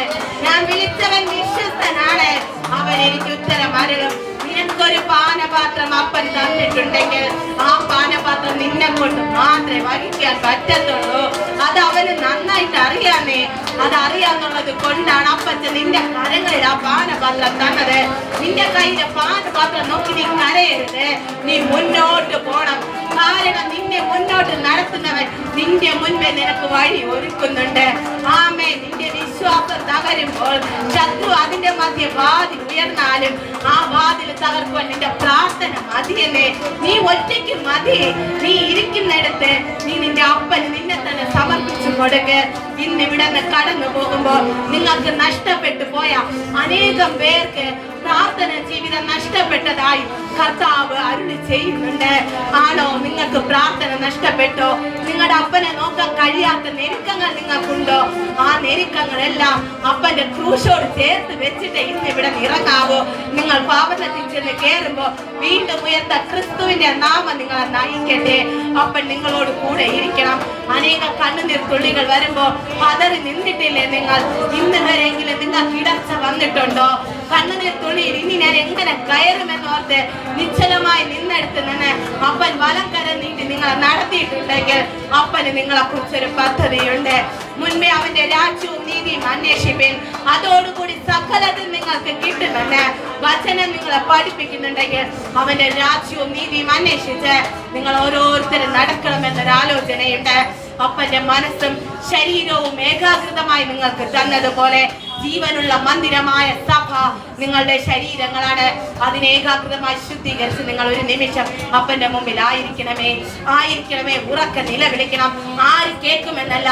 ഞാൻ വിളിച്ചവൻ വിശ്വസ്തനാണ്, അവൻ എനിക്ക് ഉത്തരം അരുളും. നിനക്കൊരു പാനപാത്രം അപ്പൻ തന്നിട്ടുണ്ടെങ്കിൽ ആ പാനപാത്രം നിന്നെ കൊണ്ട് മാത്രമേ വഹിക്കാൻ പറ്റത്തുള്ളൂ. അത് അവന് നന്നായിട്ട് അറിയാന്നേ. അതറിയാന്നുള്ളത് കൊണ്ടാണ് അപ്പച്ച നിന്റെ കരങ്ങളിൽ ആ പാനപാത്രം തന്നത്. നിന്റെ കയ്യിലെ പാനപാത്രം നോക്കി നീ കരയരുത്, നീ മുന്നോട്ട് പോണം. കാരണം നിന്നെ മുന്നോട്ട് നടത്തുന്നവൻ നിന്റെ മുൻപേ നിനക്ക് വഴി ഒരുക്കുന്നുണ്ട്. ആമേ. നിന്റെ വിശ്വാസം തകരുമ്പോൾ ശത്രു അതിന്റെ മധ്യ വാതിൽ ഉയർന്നാലും ആ വാതിൽ തകർക്കുവാൻ നിന്റെ പ്രാർത്ഥന മതിയെന്നേ. നീ ഒറ്റയ്ക്ക് മതി. നീ ഇരിക്കുന്നിടത്ത് നീ നിന്റെ അപ്പന് നിന്നെ തന്നെ സമർപ്പിച്ചു കൊടുക്ക്. ഇന്ന് ഇവിടെ നിന്ന് കടന്നു പോകുമ്പോൾ നിങ്ങൾക്ക് നഷ്ടപ്പെട്ടു പോയ അനേകം പേർക്ക് പ്രാർത്ഥന ജീവിതം നഷ്ടപ്പെട്ടതായി കർത്താവ് അരുളി ചെയ്യുന്നുണ്ട്. ആണോ? നിങ്ങൾക്ക് പ്രാർത്ഥന നഷ്ടപ്പെട്ടോ? നിങ്ങളുടെ അപ്പനെ നോക്കാൻ കഴിയാത്ത ഞെരുക്കങ്ങൾ നിങ്ങൾക്കുണ്ടോ? ആ ഞെരുക്കങ്ങളെല്ലാം അപ്പന്റെ ക്രൂശോട് ചേർത്ത് വെച്ചിട്ട് ഇന്ന് ഇവിടെ ഇറങ്ങാവോ? നിങ്ങൾ പാപത്തിൽ ചെന്ന് കയറുമ്പോ വീണ്ടും ഉയർത്ത ക്രിസ്തുവിന്റെ നാമം നിങ്ങളെ നയിക്കട്ടെ. അപ്പൻ നിങ്ങളോട് കൂടെ ഇരിക്കണം. അനേക കണ്ണുനീർ തുള്ളികൾ വരുമ്പോ പതറി നിന്നിട്ടില്ലേ നിങ്ങൾ? ഇന്ന് വരെയെങ്കിലും നിങ്ങൾക്ക് ഇടർച്ച വന്നിട്ടുണ്ടോ? കണ്ണുനീർ തുള്ളിയിൽ ഇനി ഞാൻ എങ്ങനെ കയറുമെന്നോർത്ത് നിശ്ചലമായി നിന്നെടുത്ത് നിന്ന് അപ്പൻ വലം കര നീട്ടി നിങ്ങളെ നടത്തിയിട്ടുണ്ടെങ്കിൽ അപ്പന് നിങ്ങളെ കുറിച്ചൊരു പദ്ധതിയുണ്ട്. മുൻപേ അവന്റെ രാജ്യവും നീതിയും അന്വേഷിപ്പിൻ, അതോടുകൂടി സകലതും നിങ്ങൾക്ക് കിട്ടുമെന്ന് വചനം നിങ്ങളെ പഠിപ്പിക്കുന്നുണ്ടെങ്കിൽ അവന്റെ രാജ്യവും നീതിയും അന്വേഷിച്ച് നിങ്ങൾ ഓരോരുത്തരും നടക്കണമെന്നൊരാലോചനയുണ്ട്. അപ്പന്റെ മനസ്സും ശരീരവും ഏകാഗ്രതമായി നിങ്ങൾക്ക് തന്നതുപോലെ ജീവനുള്ള മന്ദിരമായ സഭ നിങ്ങളുടെ ശരീരങ്ങളാണ്. അതിനെ ഏകാഗ്രതമായി ശുദ്ധീകരിച്ച് നിങ്ങൾ ഒരു നിമിഷം അപ്പന്റെ മുമ്പിൽ ആയിരിക്കണമേ, ആയിരിക്കണമേ. ഉറക്കെ നിലവിളിക്കണം. ആര് കേൾക്കുമെന്നല്ല,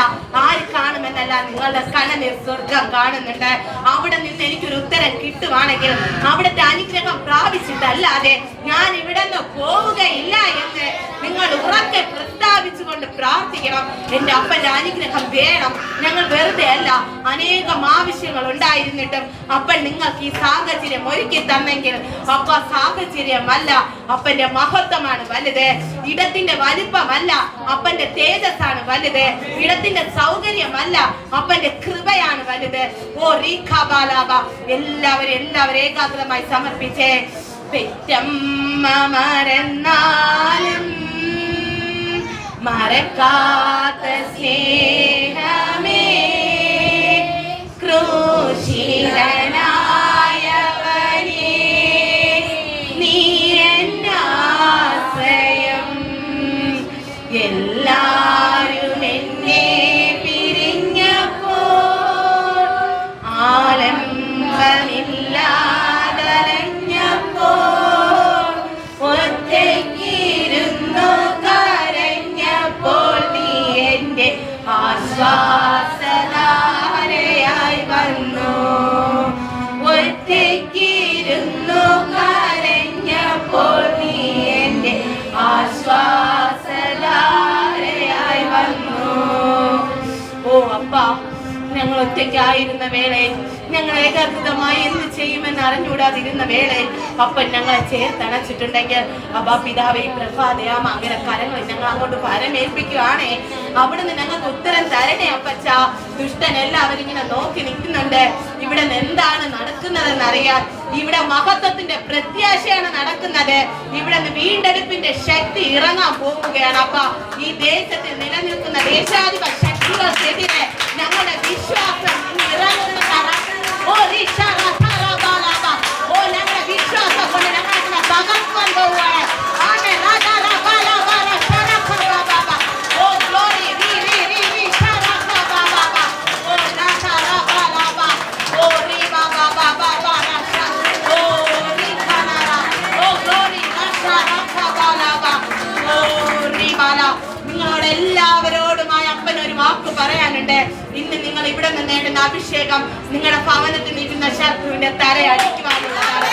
ആര് കാണുമെന്നല്ല, നിങ്ങളുടെ കണ്ണിൽ സ്വർഗം കാണുന്നുണ്ട്. അവിടെ നിന്ന് എനിക്കൊരു ഉത്തരം കിട്ടുവാണെങ്കിൽ അവിടുത്തെ അനുഗ്രഹം പ്രാപിച്ചിട്ടല്ലാതെ ഞാൻ ഇവിടെ നിന്ന് പോവുകയില്ല എന്ന് നിങ്ങൾ ഉറക്കെ പ്രസ്താവിച്ചുകൊണ്ട് പ്രാർത്ഥിക്കണം. എന്റെ അപ്പന്റെ അനുഗ്രഹം വേണം. ഞങ്ങൾ വെറുതെ അല്ല, അനേകം ആവശ്യങ്ങൾ ഉണ്ടായിരുന്നിട്ടും അപ്പൻ നിങ്ങൾക്ക് ഈ സാഹചര്യം ഒരുക്കി തന്നെങ്കിൽ അപ്പ സാഹചര്യമല്ല, അപ്പന്റെ മഹത്വമാണ് വലുത്. ഇടത്തിന്റെ വലിപ്പമല്ല, അപ്പന്റെ തേജസ്സാണ് വലുത്. ഇടത്തിന്റെ സൗകര്യമല്ല, അപ്പന്റെ കൃപയാണ് വലുത്. ഓ റീഖാബാലാബ. എല്ലാവരും ഏകാഗ്രമായി സമർപ്പിച്ചേ. പെറ്റമ്മ മറന്നാലും മറക്കാത്ത സ്നേഹമേ, ക്രൂശിതനായവനേ, നീ എന്നാശ്രയം. എല്ലാരും എന്നെ പിരിഞ്ഞപ്പോൾ, ആലംബമില്ലാതലഞ്ഞപ്പോൾ, ഒറ്റയ്ക്കിരുന്നു കരഞ്ഞപ്പോൾ നീ എന്റെ ആശ്വാസധാരയായി വന്നു. ഒറ്റയ്ക്കിരുന്നു കരഞ്ഞപ്പോൾ നീ എന്റെ ആശ്വാസധാരയായി വന്നു. ഓ അപ്പ, ഞങ്ങൾ ഒറ്റയ്ക്കായിരുന്ന വേളയിൽ ഞങ്ങൾ ഏകാഗ്രതമായി എന്ത് ചെയ്യുമെന്ന് അറിഞ്ഞുകൂടാതിരുന്ന വേളയിൽ അപ്പൻ ഞങ്ങളെ ചേർത്തണച്ചിട്ടുണ്ടെങ്കിൽ അപ്പാ പിതാവേ പ്രഭാതയാമ അങ്ങനെ കരങ്ങളിൽ ഞങ്ങൾ അങ്ങോട്ട് പരമേൽപ്പിക്കുകയാണേ. അവിടുന്ന് ഞങ്ങൾക്ക് ഉത്തരം തരണേ അപ്പച്ച. ദുഷ്ടൻ എല്ലാവരും ഇങ്ങനെ നോക്കി നിൽക്കുന്നുണ്ട്. ഇവിടെ എന്താണ് നടക്കുന്നതെന്ന് അറിയാൻ. ഇവിടെ മഹത്വത്തിന്റെ പ്രത്യാശയാണ് നടക്കുന്നത്. ഇവിടെ വീണ്ടെടുപ്പിന്റെ ശക്തി ഇറങ്ങാൻ പോവുകയാണ്. അപ്പ ഈ ദേശത്തിൽ നിലനിൽക്കുന്ന ദേശാധിപ ശക്തികൾക്കെതിരെ ഞങ്ങളുടെ വിശ്വാസം ഇറങ്ങുന്നതാണ്. ഞങ്ങളുടെ വിശ്വാസം കൊണ്ട് ഞങ്ങൾ തകർക്കാൻ പോവുകയാണ്. നിങ്ങളോട് എല്ലാവരോടുമായി അപ്പൻ ഒരു വാക്ക് പറയാനുണ്ട്. ഇന്ന് നിങ്ങൾ ഇവിടെ നിന്ന് നേടുന്ന അഭിഷേകം നിങ്ങളുടെ ഭവനത്തിൽ നിൽക്കുന്ന ശത്രുവിന്റെ തലയടിക്കുവാനുള്ളതാണ്.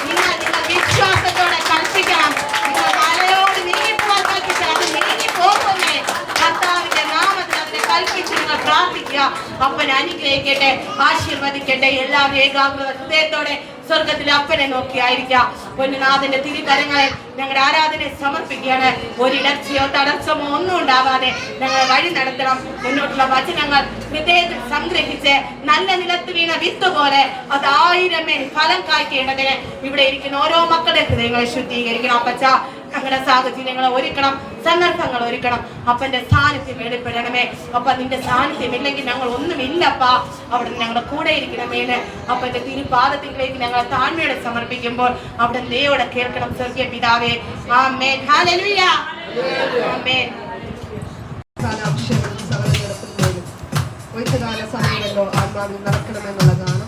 നിങ്ങൾ വിശ്വാസത്തോടെ കൽപ്പിക്കണം. നിങ്ങൾ മലയോട് നീങ്ങിപ്പോകാൻ കൽപ്പിച്ചാൽ അത് നീങ്ങിപ്പോകുന്നേ. കർത്താവിന്റെ നാമത്തിൽ അതിനെ കൽപ്പിച്ച് നിങ്ങൾ പ്രാർത്ഥിക്കുക. അപ്പൻ അനുഗ്രഹിക്കട്ടെ, ആശീർവദിക്കട്ടെ. എല്ലാവരും ഏകാഗ്രത ഹൃദയത്തോടെ സ്വർഗത്തിലെ അപ്പനെ നോക്കിയായിരിക്കാം. പൊന്നുനാഥന്റെ തിരുകരങ്ങളെ ഞങ്ങളുടെ ആരാധനയെ സമർപ്പിക്കുകയാണ്. ഒരിടർച്ചയോ തടസ്സമോ ഒന്നും ഉണ്ടാവാതെ ഞങ്ങളെ വഴി നടത്തണം. മുന്നോട്ടുള്ള വചനങ്ങൾ ഹൃദയത്തിൽ സംഗ്രഹിച്ച് നല്ല നിലത്ത് വീണ വിത്ത് പോലെ അത് 1000 മേൽ ഫലം കായ്ക്കേണ്ടതിന് ഇവിടെ ഇരിക്കുന്ന ഓരോ മക്കളുടെ ഹൃദയങ്ങളെ ശുദ്ധീകരിക്കണം. അപ്പച്ച ഞങ്ങളുടെ സാഹചര്യങ്ങളെ ഒരുക്കണം, സന്ദർഭങ്ങൾ ഒരുക്കണം. അപ്പന്റെ സാന്നിധ്യം വെളിപ്പെടണമേ. അപ്പ നിന്റെ സാന്നിധ്യം ഇല്ലെങ്കിൽ ഞങ്ങൾ ഒന്നുമില്ലപ്പാ. അവിടെ ഞങ്ങളുടെ കൂടെ ഇരിക്കണമേന്ന് അപ്പന്റെ തിരുപാദത്തിലേക്ക് ഞങ്ങളെ താഴ്മയോടെ സമർപ്പിക്കുമ്പോൾ അവിടെ ദൈവോടെ കേൾക്കണം. സ്വർഗീയ പിതാവേ, ആമേൻ. ഹല്ലേലൂയ, ആമേൻ. ഒഴിച്ചുകാല സമയങ്ങളോ ആത്മാവിൽ നടക്കണമെന്നുള്ളതാണ്.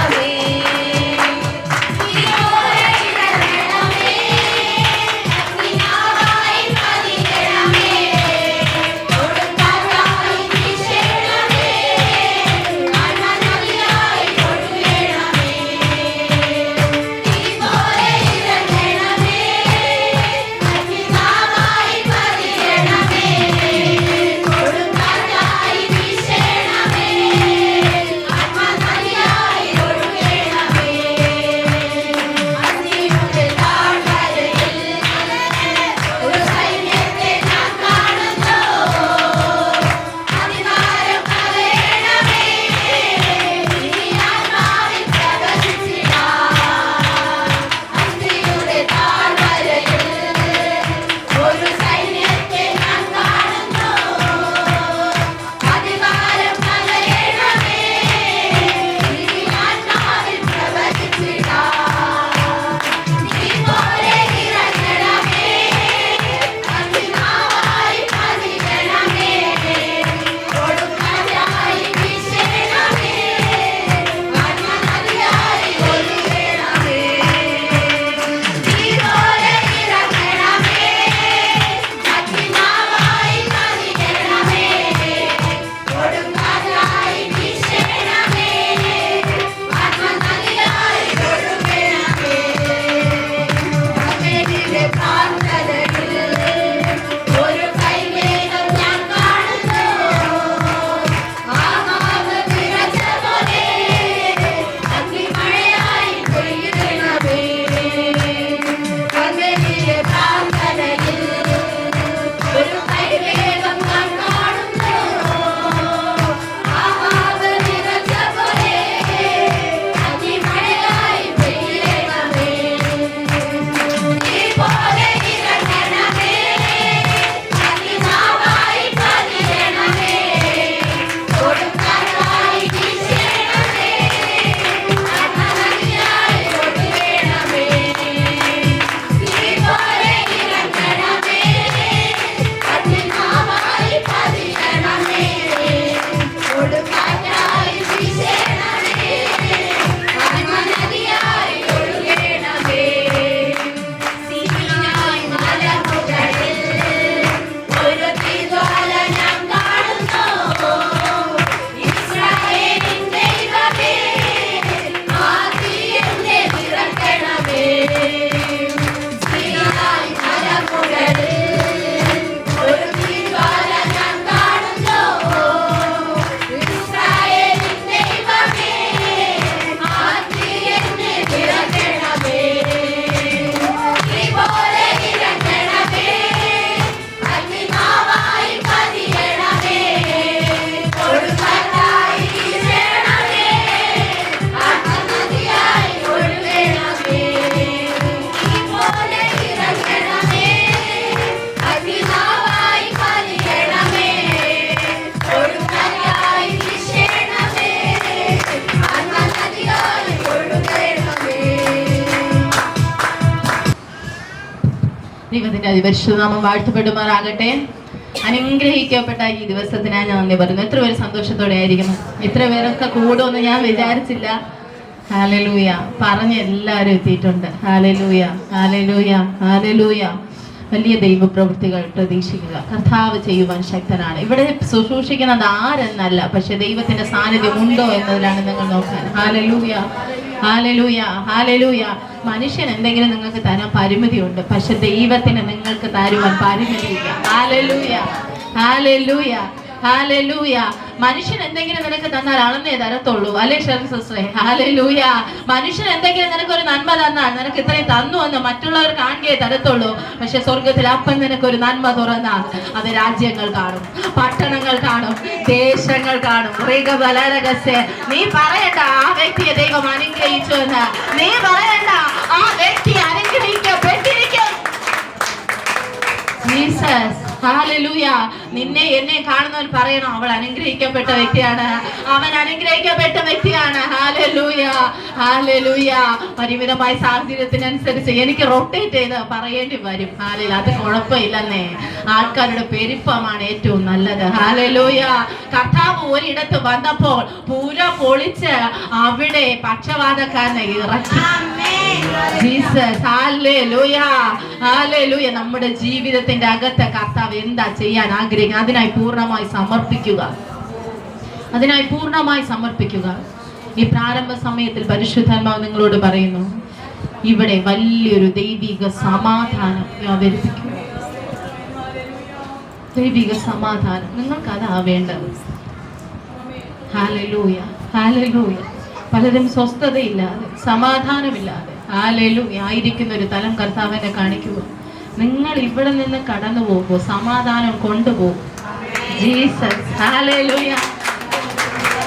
Amen. ദൈവത്തിന്റെ അതിപരിശുദ്ധ നാമം വാഴ്ത്തപ്പെടുമാറാകട്ടെ. അനുഗ്രഹിക്കപ്പെട്ട ഈ ദിവസത്തിനായി ഞാൻ നന്ദി പറയുന്നു. എത്ര പേര് സന്തോഷത്തോടെ ആയിരിക്കുന്നു? ഇത്ര പേരൊക്കെ കൂടുമെന്ന് ഞാൻ വിചാരിച്ചില്ല. ഹല്ലേലൂയ. പറഞ്ഞ് എല്ലാവരും എത്തിയിട്ടുണ്ട്. Hallelujah, hallelujah, hallelujah. വലിയ ദൈവപ്രവൃത്തികൾ പ്രതീക്ഷിക്കുക. കർത്താവ് ചെയ്യുവാൻ ശക്തനാണ്. ഇവിടെ ശുശ്രൂഷിക്കുന്നത് ആരെന്നല്ല, പക്ഷെ ദൈവത്തിന്റെ സാന്നിധ്യം ഉണ്ടോ എന്നതിലാണ് നിങ്ങൾ നോക്കാൻ. Hallelujah, hallelujah, hallelujah. മനുഷ്യൻ എന്തെങ്കിലും നിങ്ങൾക്ക് തരാൻ പരിമിതിയുണ്ട്, പക്ഷെ ദൈവത്തിന് നിങ്ങൾക്ക് തരുവാൻ പരിമിതിയില്ല. Hallelujah, hallelujah, hallelujah. മനുഷ്യൻ എന്തെങ്കിലും നിനക്ക് തന്നാൽ അളന്നേ തരത്തുള്ളൂ, അല്ലേ സിസ്റ്ററെ? ഹല്ലേലൂയ. മനുഷ്യൻ എന്തെങ്കിലും നിനക്കൊരു നന്മ തന്നാൽ നിനക്ക് ഇത്രയും തന്നു എന്ന് മറ്റുള്ളവർ കാണുകയെ തരത്തുള്ളൂ. പക്ഷെ സ്വർഗത്തിൽ അപ്പൻ നിനക്കൊരു നന്മ തുറന്നാൽ അത് രാജ്യങ്ങൾ കാണും, പട്ടണങ്ങൾ കാണും, ദേശങ്ങൾ കാണും. നീ പറയണ്ട ആ വ്യക്തിയെ ദൈവം അനുഗ്രഹിച്ചു എന്ന്. നീ പറയണ്ട ആ വ്യക്തി അനുഗ്രഹിക്കപ്പെട്ടിരിക്കും. Jesus, hallelujah. നിന്നെ എന്നെ കാണുന്നവൻ പറയണം, അവൾ അനുഗ്രഹിക്കപ്പെട്ട വ്യക്തിയാണ്, അവൻ അനുഗ്രഹിക്കപ്പെട്ട വ്യക്തിയാണ്. Hallelujah, hallelujah. പരിമിതമായ സാഹചര്യത്തിനനുസരിച്ച് എനിക്ക് റൊട്ടേറ്റ് ചെയ്ത് പറയേണ്ടി വരും. ഹല്ലേലൂയ. അത് കുഴപ്പമില്ലെന്നേ. ആൾക്കാരുടെ പെരുപ്പമാണ് ഏറ്റവും നല്ലത്. ഹല്ലേലൂയ. കർത്താവ് ഒരിടത്ത് വന്നപ്പോൾ പുര പൊളിച്ച് അവിടെ പക്ഷവാതക്കാരനെ ഇറക്കി. Jesus, hallelujah, hallelujah. നമ്മുടെ ജീവിതത്തിന്റെ അകത്ത് കർത്താവ് എന്താ ചെയ്യാൻ ആഗ്രഹിക്കുന്നത് അതിനായി പൂർണ്ണമായി സമർപ്പിക്കുക, അതിനായി പൂർണ്ണമായി സമർപ്പിക്കുക. ഈ പ്രാരംഭ സമയത്തിൽ പരിശുദ്ധാത്മാവ് നിങ്ങളോട് പറയുന്നു, ഇവിടെ വലിയൊരു ദൈവിക സമാധാനം വ്യാപരിപ്പിക്കുക. ദൈവിക സമാധാനം നിങ്ങൾക്ക് അതാ വേണ്ടത്. Hallelujah, hallelujah. പലരും സ്വസ്ഥതയില്ലാതെ സമാധാനമില്ലാതെ ഹല്ലേലൂയ ആയിരിക്കുന്ന ഒരു തലം കർത്താവിനെ കാണിക്കുക. നിങ്ങൾ ഇവിടെ നിന്ന് കടന്നു പോകുമ്പോൾ സമാധാനം കൊണ്ടുപോകും. Jesus, hallelujah.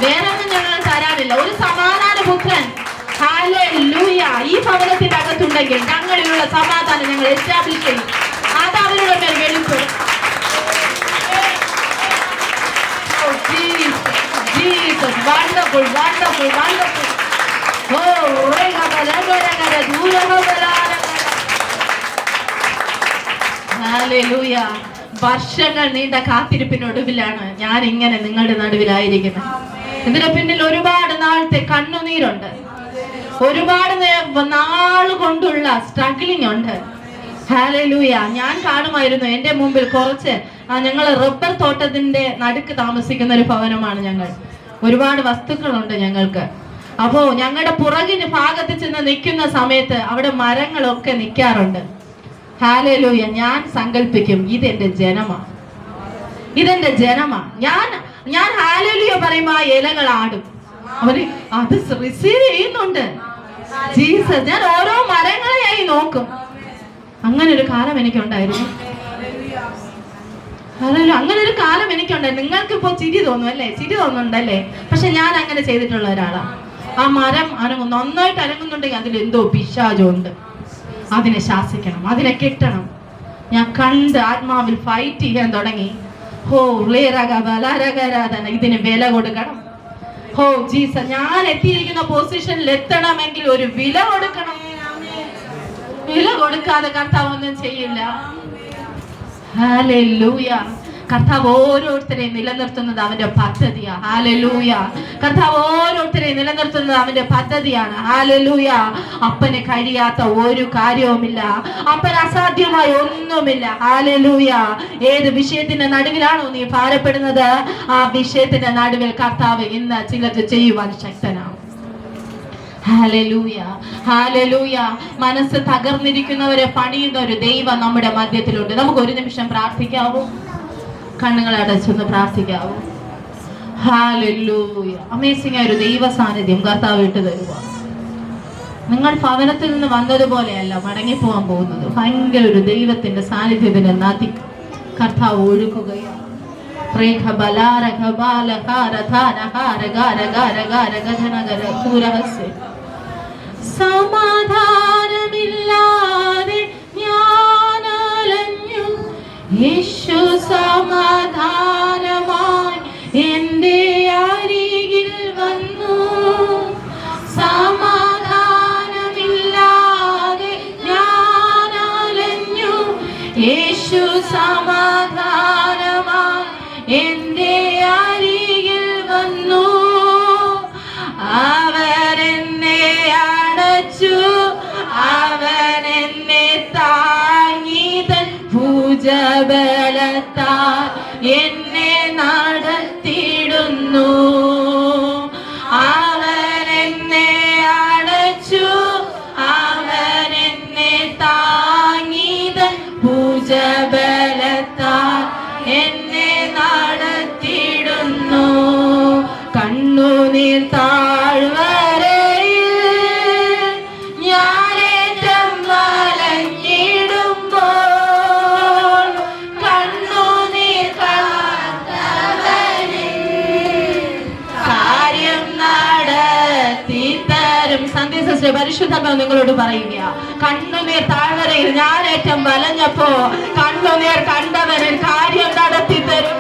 വേറെ ഒന്നും ഞങ്ങൾ തരാനില്ല, ഒരു സമാധാന പുത്രൻ ഹല്ലേലൂയ ഈ ഭവനത്തിന്റെ അകത്തുണ്ടെങ്കിൽ ഞങ്ങളിലുള്ള സമാധാനം ഞങ്ങൾ എസ്റ്റാബ്ലിഷ് ചെയ്യും. അത് അവരുടെ മേൽ വെളിപ്പെടും. Jesus, wonderful, wonderful, wonderful. Hallelujah. വർഷങ്ങൾ നീണ്ട കാത്തിരിപ്പിനൊടുവിലാണ് ഞാൻ ഇങ്ങനെ നിങ്ങളുടെ നടുവിലായിരിക്കുന്നത്. ഇതിന് പിന്നിൽ ഒരുപാട് നാളത്തെ കണ്ണുനീരുണ്ട്, ഒരുപാട് നാൾ കൊണ്ടുള്ള സ്ട്രഗ്ലിംഗ് ഉണ്ട്. ഹല്ലേലൂയ. ഞാൻ കാണുമായിരുന്നു എൻ്റെ മുമ്പിൽ കുറച്ച് ഞങ്ങൾ റബ്ബർ തോട്ടത്തിന്റെ നടുക്ക് താമസിക്കുന്ന ഒരു ഭവനമാണ് ഞങ്ങൾ. ഒരുപാട് വസ്തുക്കളുണ്ട് ഞങ്ങൾക്ക്. അപ്പോ ഞങ്ങളുടെ പുറകിന് ഭാഗത്ത് ചെന്ന് നിൽക്കുന്ന സമയത്ത് അവിടെ മരങ്ങളൊക്കെ നിൽക്കാറുണ്ട്. ഹല്ലേലൂയ. ഞാൻ സങ്കല്പിക്കും, ഇതെന്റെ ജനമാണ്, ഇതെന്റെ ജനമാണ്. ഞാൻ ഹല്ലേലൂയ പറയുമ്പോ ആ ഇലകൾ ആടും, അവര് അത് റിസീവ് ചെയ്യുന്നുണ്ട്. ജീസസ്, ഞാൻ ഓരോ മരങ്ങളെയായി നോക്കും. അങ്ങനെ ഒരു കാലം എനിക്കുണ്ടായിരുന്നു. ഹല്ലേലൂയ. അങ്ങനെ ഒരു കാലം എനിക്കുണ്ടായിരുന്നു. നിങ്ങൾക്ക് ഇപ്പോ ചിരി തോന്നും അല്ലേ? ചിരി തോന്നുന്നുണ്ടല്ലേ? പക്ഷെ ഞാൻ അങ്ങനെ ചെയ്തിട്ടുള്ള ഒരാളാണ്. ആ മരം അനങ്ങും, നന്നായിട്ട് അനങ്ങുന്നുണ്ടെങ്കിൽ അതിലെന്തോ പിശാചുണ്ട്. അതിനെ ശാസിക്കണം, അതിനെ കെട്ടണം. ഞാൻ കണ്ട് ആത്മാവിൽ ഫൈറ്റ് ചെയ്യാൻ തുടങ്ങി. ഇതിന് വില കൊടുക്കണം. ജീസസ്, ഞാൻ എത്തിയിരിക്കുന്ന പൊസിഷനിൽ എത്തണമെങ്കിൽ ഒരു വില കൊടുക്കണം. വില കൊടുക്കാതെ കർത്താവ് ഒന്നും ചെയ്യില്ല. ഹല്ലേലൂയ. കർത്താവ് ഓരോരുത്തരെയും നിലനിർത്തുന്നത് അവന്റെ പദ്ധതിയാണ്. ഹല്ലേലൂയ. കർത്താവ് ഓരോരുത്തരെയും നിലനിർത്തുന്നത് അവന്റെ പദ്ധതിയാണ്. ഹല്ലേലൂയ. അപ്പന് കഴിയാത്ത ഒരു കാര്യവുമില്ല, അപ്പന് അസാധ്യമായ ഒന്നുമില്ല. ഹല്ലേലൂയ. ഏത് വിഷയത്തിന്റെ നടുവിലാണോ നീ ഭാരപ്പെടുന്നത്, ആ വിഷയത്തിന്റെ നടുവിൽ കർത്താവ് ഇന്ന് ചിലത് ചെയ്യുവാൻ ശക്തനാണ്. Hallelujah, hallelujah. മനസ്സ് തകർന്നിരിക്കുന്നവരെ പണിയുന്ന ഒരു ദൈവം നമ്മുടെ മധ്യത്തിലുണ്ട്. നമുക്ക് ഒരു നിമിഷം പ്രാർത്ഥിക്കാവൂ? കണ്ണുകളെ അടച്ചൊന്ന് പ്രാർത്ഥിക്കാവൂ. ഹല്ലേലൂയ. അമേസിംഗ് ആയ ഒരു ദൈവ സാന്നിധ്യം കർത്താവ് ഇട്ട് തരുക. നിങ്ങൾ ഭവനത്തിൽ നിന്ന് വന്നതുപോലെയല്ല മടങ്ങിപ്പോകാൻ പോകുന്നത്. ഭയങ്കര ഒരു ദൈവത്തിന്റെ സാന്നിധ്യത്തിന് നദി കർത്താവ് ഒഴുകുകയാണ്. സമാധാനമില്ലാതെ ഞാൻ അലഞ്ഞു, യേശു സമാധാനമായി എൻ്റെ അരികിൽ വന്നു. സമാധാനമില്ലാതെ ഞാൻ അലഞ്ഞു, സമാധാനമായി എന്റെ അരികിൽ വന്നു. അവൻ എന്നെ അണച്ചു, അവൻ എന്നെ താങ്ങി, തൻ ഭുജബലത്താൽ എന്നെ നടത്തിയിടുന്നു. അവൻ എന്നെ അണച്ചു, അവൻ എന്നെ താങ്ങി, തൻ ഭുജബലത്താൽ എന്നെ നടത്തിയിടുന്നു. കണ്ണുനീർ താഴ്വരയിൽ ഞാനേറ്റം വലഞ്ഞിടുമ്പോൾ കണ്ണുനീർ കാര്യം നടത്തിത്തരും. സന്ധ്യ സിസ്റ്റർ പരിശുദ്ധമോ നിങ്ങളോട് പറയുക, കണ്ണുനീർ താഴ്വരയിൽ ഞാനേറ്റം വലഞ്ഞപ്പോ കണ്ണുനീർ കണ്ടവന് കാര്യം നടത്തിത്തരും.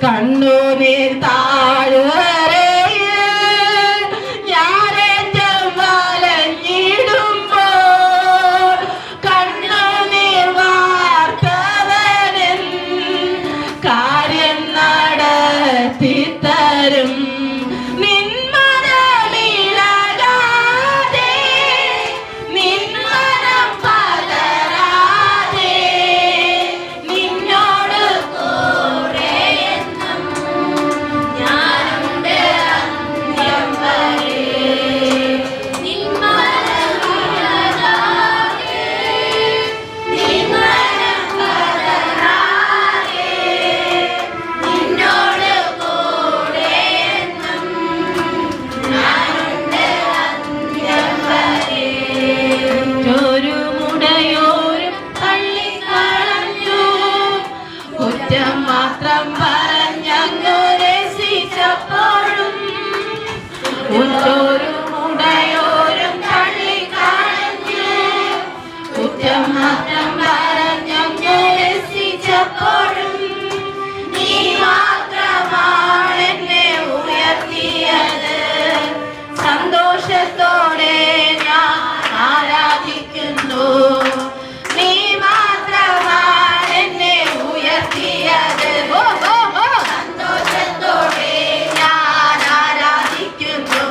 കണ്ണുനീർ താഴ്വരയിൽ ഞാനേറ്റം വലഞ്ഞിടുമ്പോൾ കണ്ണുനീർ വാർത്തവൻ കാര്യം നടത്തിത്തരും. മാത്രം പറഞ്ഞങ്ങു രസിച്ചപ്പോഴും ഉറ്റോരും തള്ളിക്കളഞ്ഞു. കുറ്റം മാത്രം പറഞ്ഞങ്ങു രസിച്ചപ്പോഴും നീ മാത്രമാണ് എന്നെ ഉയർത്തിയത്. സന്തോഷത്തോടെ ഞാൻ ആരാധിക്കുന്നു. നീ മാത്രമാണ് എന്നെ ഉയർത്തിയത്. സന്തോഷത്തോടെ ഞാൻ ആരാധിക്കുന്നു.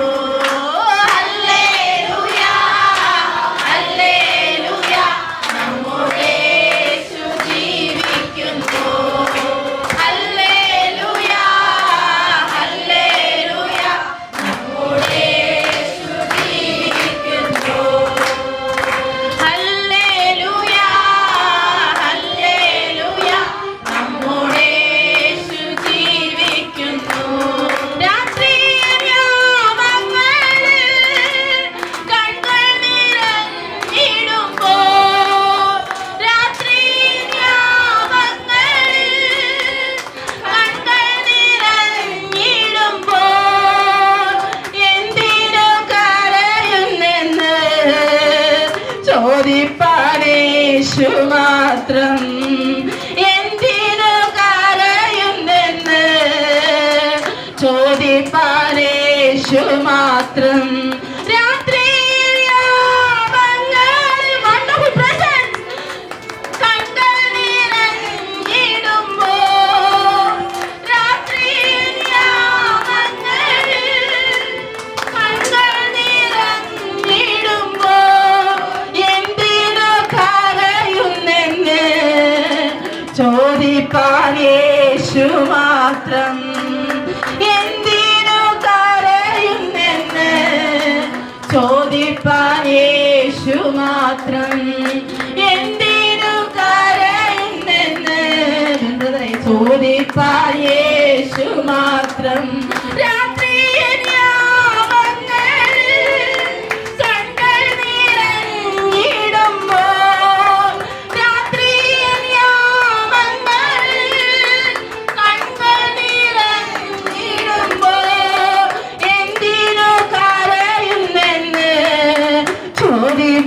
ഹല്ലേലൂയ, ഹല്ലേലൂയ, നമ്മുടെ യേശു ജീവിക്കുന്നു. ഹല്ലേലൂയ, ഹല്ലേലൂയ, നമ്മുടെ യേശു ജീവിക്കുന്നു. ഹല്ലേലൂയ, ഹല്ലേലൂയ, നമ്മുടെ യേശു ജീവിക്കുന്നു. ചോദിപ്പാനേശു മാത്രം എന്തിനു കരയുന്നെന്ന് ചോദിപ്പാനേശു മാത്രം. ചോദിപ്പാനേശു മാത്രം എന്തിനു കരയുന്നെന്ന് ചോദിപ്പാനേശു മാത്രം എന്തിനു കരയുന്നെന്ന് ചോദിപ്പാനേശു മാത്രം.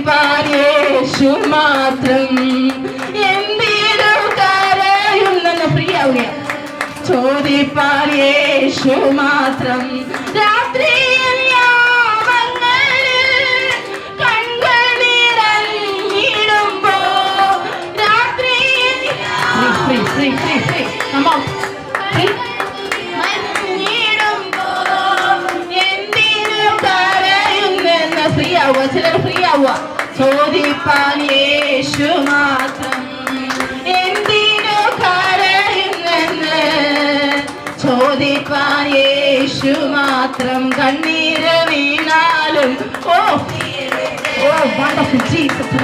ചോദിപ്പാനേശു മാത്രം എന്തിനു കരയുന്നെന്ന് പ്രിയ ചോദിപ്പാനേശു യേശു മാത്രം. രാത്രിയിൽ യാമങ്ങളിൽ കണ്ണുകൾ നിറഞ്ഞിടുമ്പോ രാത്രിയിൽ എന്തിനു കരയുന്നെന്ന് ഫ്രീ ആവുക, ചിലർ ഫ്രീ ആവുക. ചോദിപ്പാൻ യേശു മാത്രം, എന്തിനു കരയുന്നെന്ന് ചോദിപ്പാൻ യേശു മാത്രം. കണ്ണീര് വീണാലും ഓ ഓ വണ്ടർഫുൾ ജീസസ്.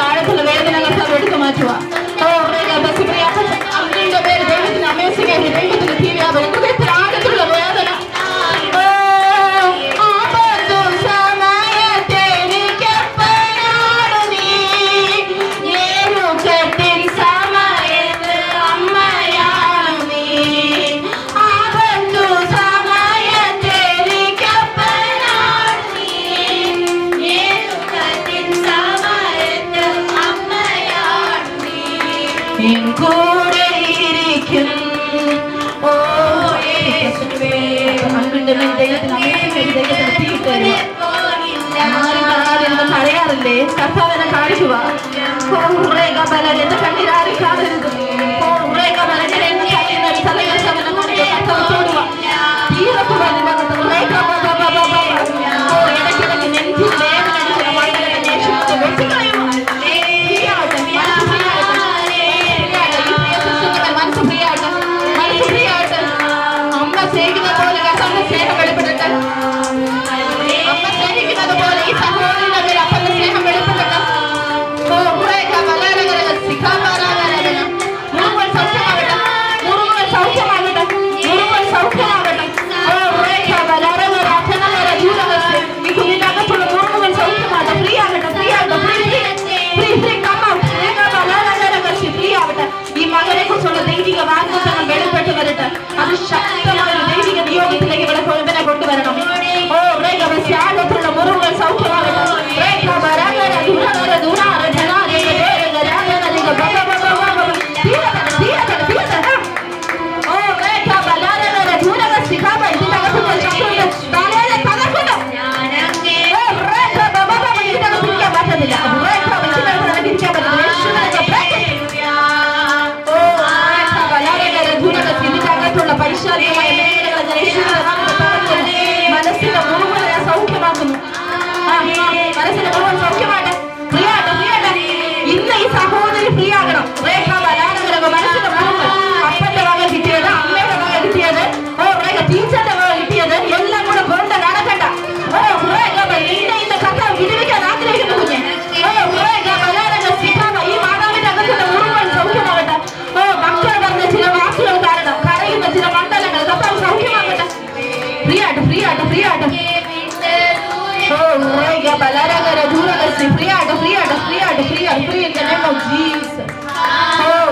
ആഴത്തുള്ള വേദനകൾ എടുത്തു മാറ്റുക. അമ്മയുടെ പേര് ദൈവത്തിന് അമേസിംഗ് ആയിട്ട് ദൈവത്തിന് തീവ്യാപനം ആഴത്തുള്ള വേദന. പറയാറില്ലേ കർത്താവിനെ കാണിക്കുക. എന്റെ കണ്ണീരാരും കാണരുത്. ഇടയ്ക്കിടയ്ക്ക് നെഞ്ചിൽ വേദന മനസ്സ് ഫ്രീ ആയിട്ട് അമ്മ സ്നേഹിക്കുന്ന പോലെ കർത്താവിന്റെ സ്നേഹം വെളിപ്പെടട്ടെ. അമ്മ സ്നേഹിക്കുന്നത് പോലെ ഈ സഹോദരന്റെ മേൽ അപ്പന്റെ സ്നേഹം വെളിപ്പെടട്ടെ. മുറുകൾ സൗഖ്യമാകട്ടെ, മുറുകൾ സൗഖ്യമാകട്ടെ, മുറുകൾ സൗഖ്യമാകട്ടെ. ഈ കുഞ്ഞിന്റെ അകത്തുള്ള മുറുകൾ സൗഖ്യമാകട്ടെ, ഫ്രീ ആകട്ടെ, ഫ്രീ ആകട്ടെ, ഫ്രീ ആവട്ടെ. ഈ മകനെ കുറിച്ചുള്ള ദൈവിക വാഗ്ദത്തങ്ങൾ വെളിപ്പെട്ട് വരട്ടെ. അത് ശക്തമായ ദൈവിക നിയോഗത്തിലേക്ക് ഇവനെ കൊണ്ടുവരണം. ഓ ആഴത്തുള്ള മുറിവുകൾ സൗഖ്യമാകട്ടെ. മനസ്സിന്റെ മുറിവുകളെ സൗഖ്യമാക്കുന്നു. മനസ്സിന്റെ മുറിവുകൾ സൗഖ്യമാകട്ടെ, പ്രിയാട്ടെ, പ്രിയാട്ടെ. ഇന്ന് ഈ സഹോദരി പ്രിയാകണം. മനസ്സിന്റെ മുറിവുകൾ അപ്പന്റെ വക കിട്ടിയത്, അമ്മയുടെ വക കിട്ടിയത്, ടീച്ചറിന്റെ വക കിട്ടിയത് എല്ലാം കൂടെ കൊണ്ട് നടക്കണ്ട. നിന്നെ ഇന്ന് കർത്താവ് വിടുവിക്കാൻ ആഗ്രഹിക്കുന്നു കുഞ്ഞെ. ഈ മാതാവിന്റെ അകത്തിന്റെ മുറിവുകൾ സൗഖ്യമാകട്ടെ. മക്കൾ പറഞ്ഞ ചില വാക്കുകൾ കാരണം കരയുന്ന ചില മണ്ഡലങ്ങൾ കർത്താവ് സൗഖ്യമാകട്ടെ. ഫ്രീ ആയിട്ട്, ഫ്രീ ആയിട്ട്, ഫ്രീ ആയിട്ട്. Free out, free out, free out, free out, free in the name of Jesus. Oh,